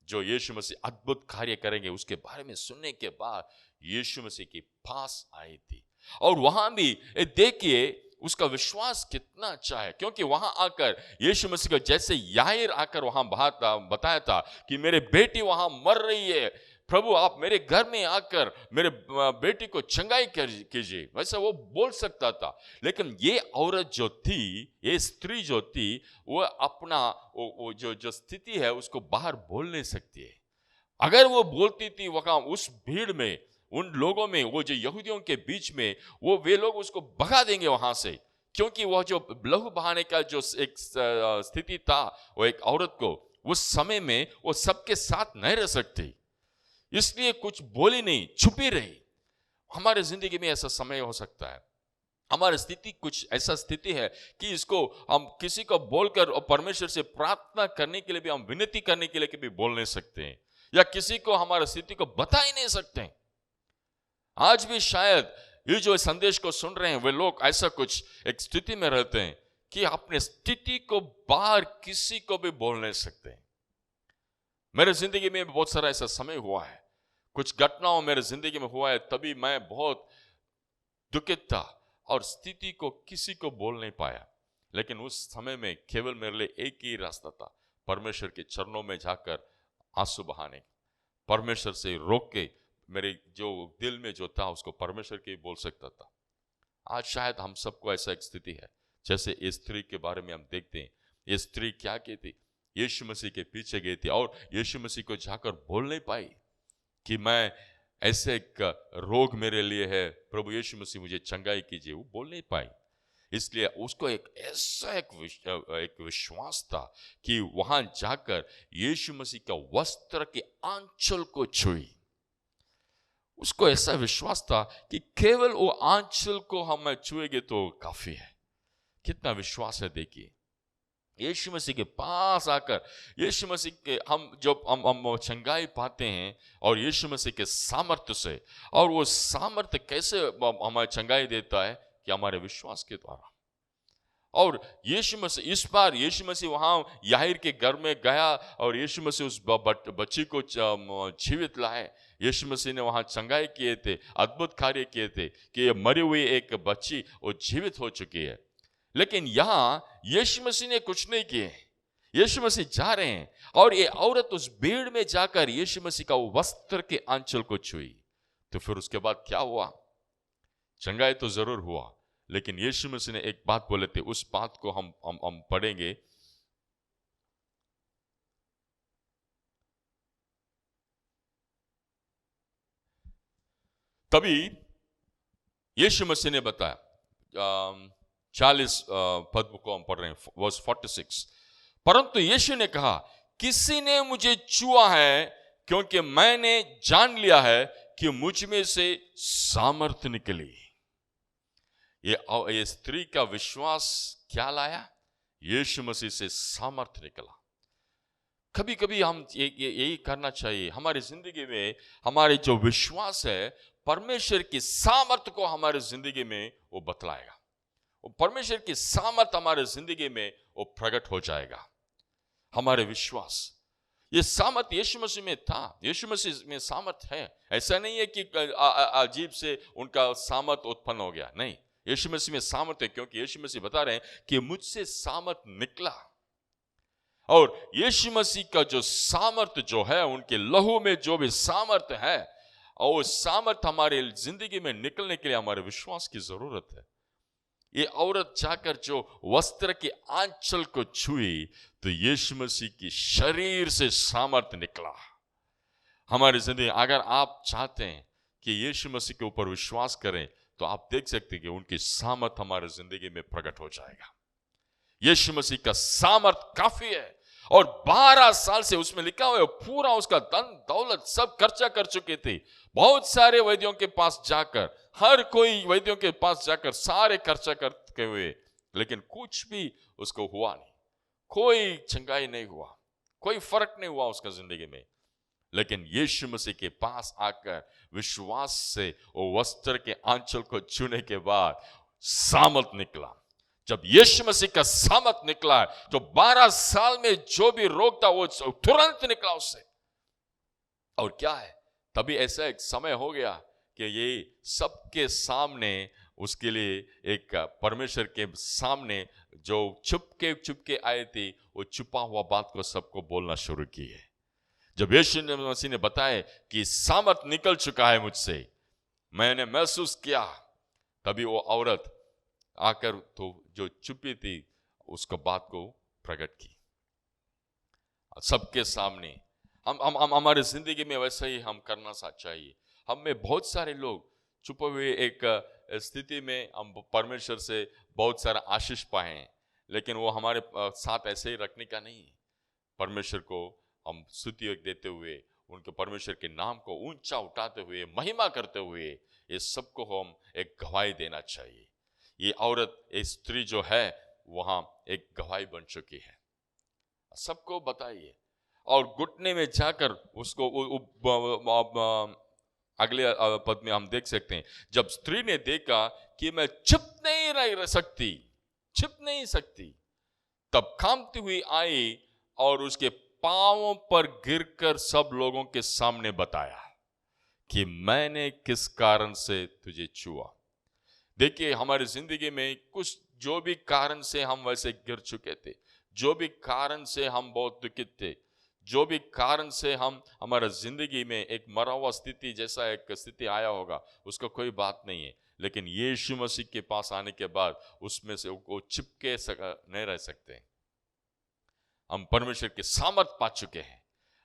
जो यीशु मसीह अद्भुत कार्य करेंगे, उसके बारे में सुनने के बाद यीशु मसीह के पास आई थी। और वहां भी देखिए उसका विश्वास कितना अच्छा है, क्योंकि वहां आकर यीशु मसीह को, जैसे याईर आकर वहां बताया था कि मेरे बेटी वहां मर रही है, प्रभु आप मेरे घर में आकर मेरे बेटी को चंगाई कीजिए, वैसा वो बोल सकता था। लेकिन ये औरत जो थी, ये स्त्री जो थी, वो अपना वो जो स्थिति है उसको बाहर बोल नहीं सकती है। अगर वो बोलती थी वहां उस भीड़ में, उन लोगों में, वो जो यहूदियों के बीच में, वे लोग उसको भगा देंगे वहां से, क्योंकि वह जो लहू बहाने का जो एक स्थिति था, वो एक औरत को उस समय में वो सबके साथ नहीं रह सकती, इसलिए कुछ बोली नहीं, छुपी रही। हमारे जिंदगी में ऐसा समय हो सकता है, हमारी स्थिति कुछ ऐसा स्थिति है कि इसको हम किसी को बोलकर और परमेश्वर से प्रार्थना करने के लिए भी, हम विनती करने के लिए भी बोल नहीं सकते हैं, या किसी को हमारी स्थिति को बता ही नहीं सकते हैं। आज भी शायद ये जो संदेश को सुन रहे हैं, वे लोग ऐसा कुछ एक स्थिति में रहते हैं कि अपने स्थिति को बाहर किसी को भी बोल नहीं सकते। मेरे जिंदगी में बहुत सारा ऐसा समय हुआ है, कुछ घटनाओं मेरे जिंदगी में हुआ है, तभी मैं बहुत दुखित था और स्थिति को किसी को बोल नहीं पाया। लेकिन उस समय में केवल मेरे लिए एक ही रास्ता था, परमेश्वर के चरणों में जाकर आंसू बहाने, परमेश्वर से रोक के मेरे जो दिल में जो था उसको परमेश्वर के बोल सकता था। आज शायद हम सबको ऐसा एक स्थिति है, जैसे इस स्त्री के बारे में हम देखते हैं। ये स्त्री क्या कहती, यीशु मसीह के पीछे गई थी और यीशु मसीह को जाकर बोल नहीं पाई कि मैं ऐसे एक रोग मेरे लिए है, प्रभु यीशु मसीह मुझे चंगाई कीजिए, वो बोल नहीं पाई। इसलिए उसको एक ऐसा एक विश्वास था कि वहां जाकर यीशु मसीह का वस्त्र के आंचल को छुई। उसको ऐसा विश्वास था कि केवल वो आंचल को हम छुएंगे तो काफी है। कितना विश्वास है देखिए। यीशु मसीह के पास आकर यीशु मसीह के हम जब हम चंगाई पाते हैं और यीशु मसीह के सामर्थ्य से, और वो सामर्थ्य कैसे हमें चंगाई देता है कि हमारे विश्वास के द्वारा। और यीशु मसीह इस बार यीशु मसीह वहां याहीर के घर में गया और यीशु मसीह उस बच्ची को जीवित लाए। यीशु मसीह ने वहां चंगाई किए थे, अद्भुत कार्य किए थे कि ये मरी हुई एक बच्ची वो जीवित हो चुकी है। लेकिन यहां यीशु मसीह ने कुछ नहीं किए। यीशु मसीह जा रहे हैं और ये औरत उस भीड़ में जाकर यीशु मसीह का वो वस्त्र के आंचल को छुई। तो फिर उसके बाद क्या हुआ? चंगाई तो जरूर हुआ, लेकिन यीशु मसीह ने एक बात बोले थे, उस बात को हम पढ़ेंगे। तभी यीशु मसीह ने बताया, 40 पद को हम पढ़ रहे हैं, वर्स 46। परंतु यीशु ने कहा, किसी ने मुझे छुआ है, क्योंकि मैंने जान लिया है कि मुझ में से सामर्थ्य निकली। ये स्त्री का विश्वास क्या लाया? यीशु मसीह से सामर्थ्य निकला। कभी कभी हम यही करना चाहिए हमारी जिंदगी में। हमारे जो विश्वास है परमेश्वर की सामर्थ्य को हमारे जिंदगी में वो बतलाएगा। वो परमेश्वर की सामर्थ्य हमारे जिंदगी में वो प्रकट हो जाएगा। हमारे विश्वास, ये सामर्थ्य यीशु मसीह में था। यीशु मसीह में सामर्थ्य है। ऐसा नहीं है कि अजीब से उनका सामर्थ्य उत्पन्न हो गया, नहीं। यीशु मसीह में सामर्थ्य है, क्योंकि यीशु मसीह बता रहे हैं कि मुझसे सामर्थ्य निकला। और यीशु मसीह का जो सामर्थ्य जो है, उनके लहू में जो भी सामर्थ्य है, और वो सामर्थ्य हमारे जिंदगी में निकलने के लिए हमारे विश्वास की जरूरत है। ये औरत जाकर जो वस्त्र के आंचल को छुई तो यीशु मसीह की शरीर से सामर्थ्य निकला हमारी जिंदगी। अगर आप चाहते हैं कि यीशु मसीह के ऊपर विश्वास करें तो आप देख सकते हैं कि उनकी सामर्थ्य हमारे जिंदगी में प्रकट हो जाएगा। यीशु मसीह का सामर्थ्य काफी है। और 12 साल से उसमें लिखा हुआ है पूरा उसका धन दौलत सब खर्चा कर चुके थे। बहुत सारे वैद्यों के पास जाकर, हर कोई वैद्यों के पास जाकर सारे खर्चा करते हुए, लेकिन कुछ भी उसको हुआ नहीं। कोई चंगाई नहीं हुआ, कोई फर्क नहीं हुआ उसका जिंदगी में। लेकिन यीशु मसीह के पास आकर विश्वास से वो वस्त्र के आंचल को छूने के बाद सामर्थ निकला। जब यीशु मसीह का सामर्थ निकला तो 12 साल में जो भी रोग था वो तुरंत निकला उससे। और क्या है, तभी ऐसा एक समय हो गया कि ये सबके सामने उसके लिए एक परमेश्वर के सामने जो चुपके आए थे, वो छुपा हुआ बात को सबको बोलना शुरू किए। जब यीशु मसीह ने बताया कि सामर्थ निकल चुका है मुझसे, मैंने महसूस किया, तभी वो औरत आकर तो जो चुपी थी उसको बात को प्रकट की सबके सामने। हम हमारे जिंदगी में वैसा ही हम करना चाहिए। हम में बहुत सारे लोग छुपे हुए एक स्थिति में हम परमेश्वर से बहुत सारा आशीष पाए हैं, लेकिन वो हमारे साथ ऐसे ही रखने का नहीं है। परमेश्वर को हम स्तुति देते हुए, उनके परमेश्वर के नाम को ऊंचा उठाते हुए, महिमा करते हुए, ये सबको हम एक गवाही देना चाहिए। ये औरत, ये स्त्री जो है वहां एक गवाही बन चुकी है। सबको बताइए। और घुटने में जाकर उसको अगले पद में हम देख सकते हैं, जब स्त्री ने देखा कि मैं छिप नहीं रह सकती, तब कांपती हुई आई और उसके पांवों पर गिरकर सब लोगों के सामने बताया कि मैंने किस कारण से तुझे छुआ। देखिए, हमारी जिंदगी में कुछ जो भी कारण से हम वैसे गिर चुके थे, जो भी कारण से हम बहुत दुखित थे, जो भी कारण से हमारा जिंदगी में एक मरा हुआ स्थिति जैसा एक स्थिति आया होगा, उसका कोई बात नहीं है। लेकिन यीशु मसीह के पास आने के बाद उसमें से वो चिपके नहीं रह सकते। हम परमेश्वर के सामर्थ पा चुके हैं।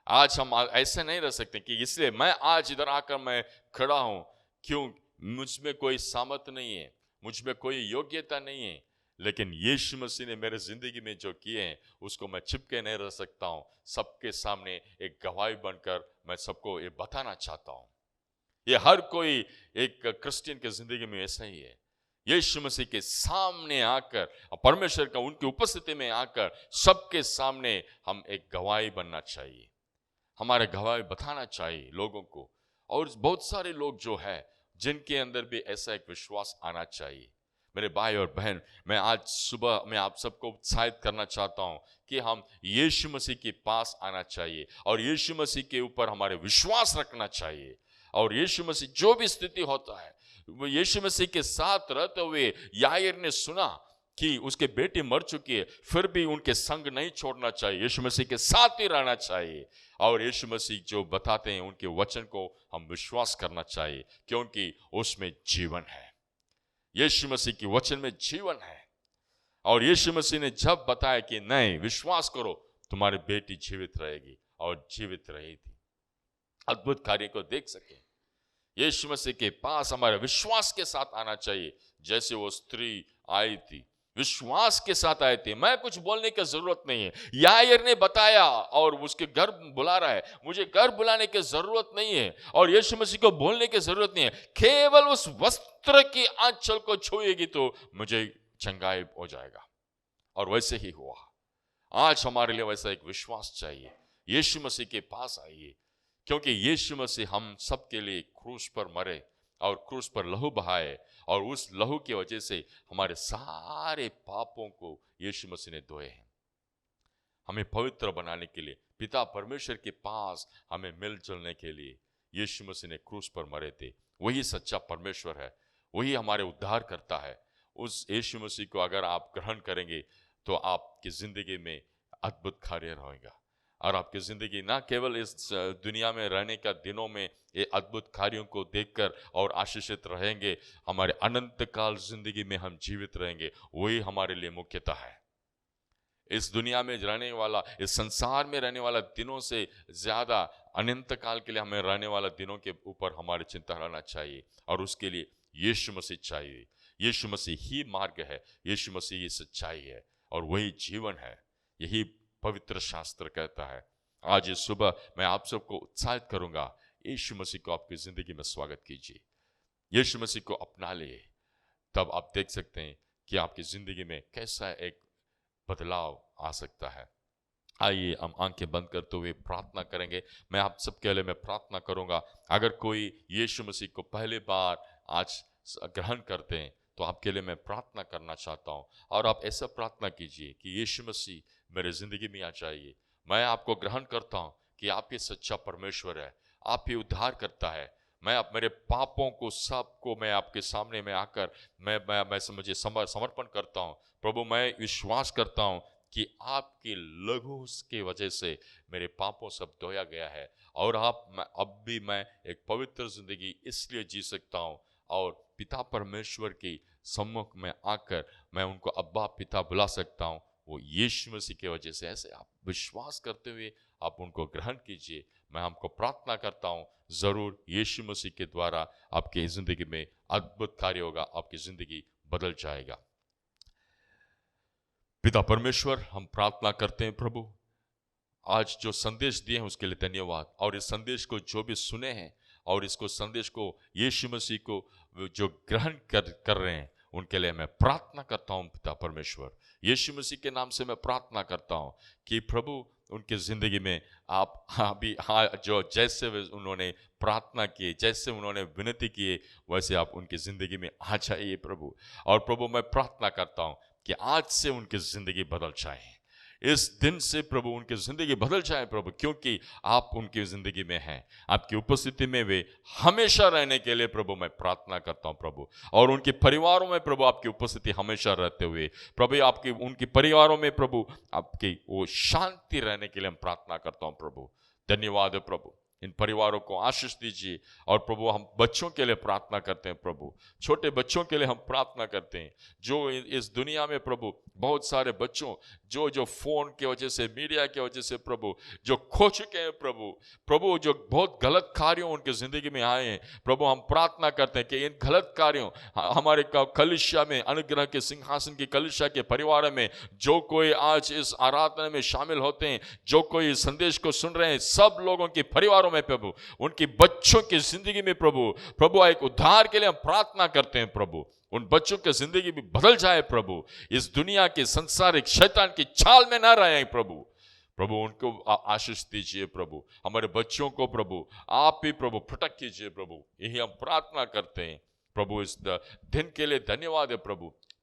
आज हम ऐसे नहीं रह सकते कि इसलिए मैं आज इधर आकर मैं खड़ा हूं, क्यों? मुझ में कोई सामर्थ नहीं है, मुझ में कोई योग्यता नहीं है, लेकिन यीशु मसीह ने मेरे जिंदगी में जो किए हैं उसको मैं छिपके नहीं रह सकता हूं। सबके सामने एक गवाही बनकर मैं सबको ये बताना चाहता हूं। ये हर कोई एक क्रिश्चियन की जिंदगी में ऐसा ही है। यीशु मसीह के सामने आकर, परमेश्वर का उनकी उपस्थिति में आकर सबके सामने हम एक गवाही बनना चाहिए, हमारे गवाही बताना चाहिए लोगों को। और बहुत सारे लोग जो है जिनके अंदर भी ऐसा एक विश्वास आना चाहिए। मेरे भाई और बहन, मैं आज सुबह मैं आप सबको उत्साहित करना चाहता हूं कि हम यीशु मसीह के पास आना चाहिए और यीशु मसीह के ऊपर हमारे विश्वास रखना चाहिए। और यीशु मसीह जो भी स्थिति होता है, वो यीशु मसीह के साथ रहते हुए याईर ने सुना कि उसके बेटी मर चुकी है, फिर भी उनके संग नहीं छोड़ना चाहिए, यीशु मसीह के साथ ही रहना चाहिए। और यीशु मसीह जो बताते हैं उनके वचन को हम विश्वास करना चाहिए, क्योंकि उसमें जीवन है। यीशु मसीह की वचन में जीवन है। और यीशु मसीह ने जब बताया कि नहीं, विश्वास करो, तुम्हारी बेटी जीवित रहेगी, और जीवित रही थी। अद्भुत कार्य को देख सके। यीशु मसीह के पास हमारे विश्वास के साथ आना चाहिए, जैसे वो स्त्री आई थी, विश्वास के साथ आई थी। मैं कुछ बोलने की जरूरत नहीं है, याईर ने बताया और उसके घर बुला रहा है, मुझे घर बुलाने की जरूरत नहीं है और यीशु मसीह को बोलने की जरूरत नहीं है। केवल उस वस्त्र की आंचल को छुएगी तो मुझे चंगाई हो जाएगा। और वैसे ही हुआ। आज हमारे लिए वैसा एक विश्वास चाहिए। यीशु मसीह के पास आइए, क्योंकि यीशु मसीह हम सबके लिए क्रूस पर मरे और क्रूस पर लहू बहाए, और उस लहू की वजह से हमारे सारे पापों को यीशु मसीह ने धोए हैं। हमें पवित्र बनाने के लिए, पिता परमेश्वर के पास हमें मिलजुलने के लिए यीशु मसीह ने क्रूस पर मरे थे। वही सच्चा परमेश्वर है, वही हमारे उद्धार करता है। उस यीशु मसीह को अगर आप ग्रहण करेंगे तो आपकी जिंदगी में अद्भुत कार्य होगा, और आपकी जिंदगी ना केवल इस दुनिया में रहने का दिनों में ये अद्भुत कार्यों को देखकर और आशीषित रहेंगे, हमारे अनंत काल जिंदगी में हम जीवित रहेंगे। वही हमारे लिए मुख्यता है। इस दुनिया में रहने वाला, इस संसार में रहने वाला दिनों से ज्यादा अनंत काल के लिए हमें रहने वाला दिनों के ऊपर हमारी चिंता रहना चाहिए, और उसके लिए यीशु मसीह चाहिए। यीशु मसीह ही मार्ग है, यीशु मसीह ही सच्चाई है, और वही जीवन है। यही पवित्र शास्त्र कहता है। आज इस सुबह मैं आप सबको उत्साहित करूंगा, यीशु मसीह को आपकी जिंदगी में स्वागत कीजिए, यीशु मसीह को अपना लिए, तब आप देख सकते हैं कि आपकी जिंदगी में कैसा एक बदलाव आ सकता है। आइए हम आंखें बंद करते हुए प्रार्थना करेंगे। मैं आप सबके लिए मैं प्रार्थना करूंगा। अगर कोई यीशु मसीह को पहली बार आज ग्रहण करते हैं तो आपके लिए मैं प्रार्थना करना चाहता हूं, और आप ऐसा प्रार्थना कीजिए कि यीशु मसीह मेरे जिंदगी में आ जाइए। मैं आपको ग्रहण करता हूं कि आप ही सच्चा परमेश्वर है, आप ही उद्धार करता है। मैं अब मेरे पापों को सबको मैं आपके सामने में आकर मैं मुझे समर्पण करता हूं। प्रभु, मैं विश्वास करता हूं कि आपके लहू की वजह से मेरे पापों सब धोया गया है, और अब भी मैं एक पवित्र जिंदगी इसलिए जी सकता हूं, और पिता परमेश्वर के सम्मुख में आकर मैं उनको अब्बा पिता बुला सकता हूं, वो यीशु मसीह की वजह से। ऐसे आप विश्वास करते हुए आप उनको ग्रहण कीजिए। मैं आपको प्रार्थना करता हूं, जरूर यीशु मसीह के द्वारा आपकी जिंदगी में अद्भुत कार्य होगा, आपकी जिंदगी बदल जाएगा। पिता परमेश्वर, हम प्रार्थना करते हैं प्रभु, आज जो संदेश दिए हैं उसके लिए धन्यवाद। और इस संदेश को जो भी सुने हैं और इसको संदेश को यीशु मसीह को जो ग्रहण कर रहे हैं उनके लिए मैं प्रार्थना करता हूं। पिता परमेश्वर, यीशु मसीह के नाम से मैं प्रार्थना करता हूं कि प्रभु उनकी जिंदगी में आप अभी जो जैसे उन्होंने प्रार्थना की, जैसे उन्होंने विनती की, वैसे आप उनकी जिंदगी में आ जाइए प्रभु। और प्रभु, मैं प्रार्थना करता हूं कि आज से उनकी जिंदगी बदल जाए, इस दिन से प्रभु उनकी जिंदगी बदल जाए प्रभु, क्योंकि आप उनकी जिंदगी में हैं। आपकी उपस्थिति में वे हमेशा रहने के लिए प्रभु मैं प्रार्थना करता हूं प्रभु, और उनके परिवारों में प्रभु आपकी उपस्थिति हमेशा रहते हुए प्रभु आपकी उनके परिवारों में प्रभु आपकी वो शांति रहने के लिए हम प्रार्थना करता हूं प्रभु। धन्यवाद है प्रभु, इन परिवारों को आशीष दीजिए। और प्रभु, हम बच्चों के लिए प्रार्थना करते हैं प्रभु, छोटे बच्चों के लिए हम प्रार्थना करते हैं जो इस दुनिया में प्रभु बहुत सारे बच्चों जो जो फोन की वजह से, मीडिया की वजह से प्रभु जो खो चुके हैं प्रभु जो बहुत गलत कार्यों उनके जिंदगी में आए हैं प्रभु, हम प्रार्थना करते हैं कि इन गलत कार्यों हमारे कलीसिया में, अनुग्रह के सिंहासन की कलीसिया के परिवार में जो कोई आज इस आराधना में शामिल होते हैं, जो कोई इस संदेश को सुन रहे हैं, सब लोगों के परिवारों में प्रभु, उनकी बच्चों की जिंदगी में प्रभु एक उद्धार के लिए हम प्रार्थना करते हैं प्रभु, उन बच्चों की जिंदगी भी बदल जाए प्रभु, इस दुनिया के संसारिक शैतान की चाल में ना रहे प्रभु उनको आशीष दीजिए प्रभु, हमारे बच्चों को प्रभु आप ही प्रभु प्रोटेक्ट कीजिए प्रभु, यही हम प्रार्थना करते हैं प्रभु। इस दिन के लिए धन्यवाद है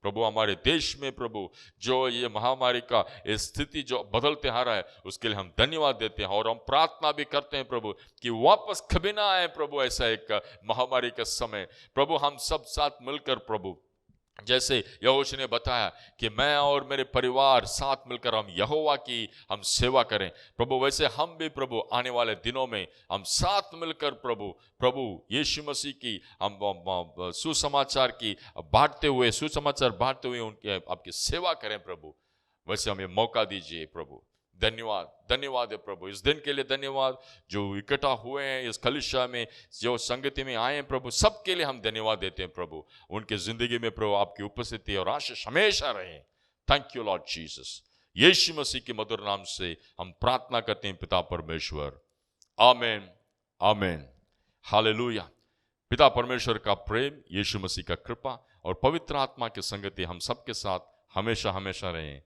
प्रभु हमारे देश में प्रभु जो ये महामारी का स्थिति जो बदलते आ रहा है उसके लिए हम धन्यवाद देते हैं, और हम प्रार्थना भी करते हैं प्रभु कि वापस कभी ना आए प्रभु ऐसा एक महामारी का समय प्रभु, हम सब साथ मिलकर प्रभु, जैसे यहोशू ने बताया कि मैं और मेरे परिवार साथ मिलकर हम यहोवा की हम सेवा करें प्रभु, वैसे हम भी प्रभु आने वाले दिनों में हम साथ मिलकर प्रभु यीशु मसीह की हम सुसमाचार बांटते हुए उनके आपकी सेवा करें प्रभु, वैसे हमें मौका दीजिए प्रभु। धन्यवाद है प्रभु, इस दिन के लिए धन्यवाद, जो इकट्ठा हुए हैं इस कलीसिया में, जो संगति में आए हैं प्रभु, सबके लिए हम धन्यवाद देते हैं प्रभु, उनके जिंदगी में प्रभु आपकी उपस्थिति और आशीष हमेशा रहे। Thank you lord Jesus, Yeshu मसीह के मधुर नाम से हम प्रार्थना करते हैं पिता परमेश्वर, आमीन आमीन हालेलुया। पिता परमेश्वर का प्रेम, यीशु मसीह का कृपा और पवित्र आत्मा की संगति हम सबके साथ हमेशा हमेशा रहे।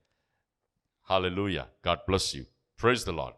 Hallelujah. God bless you. Praise the Lord.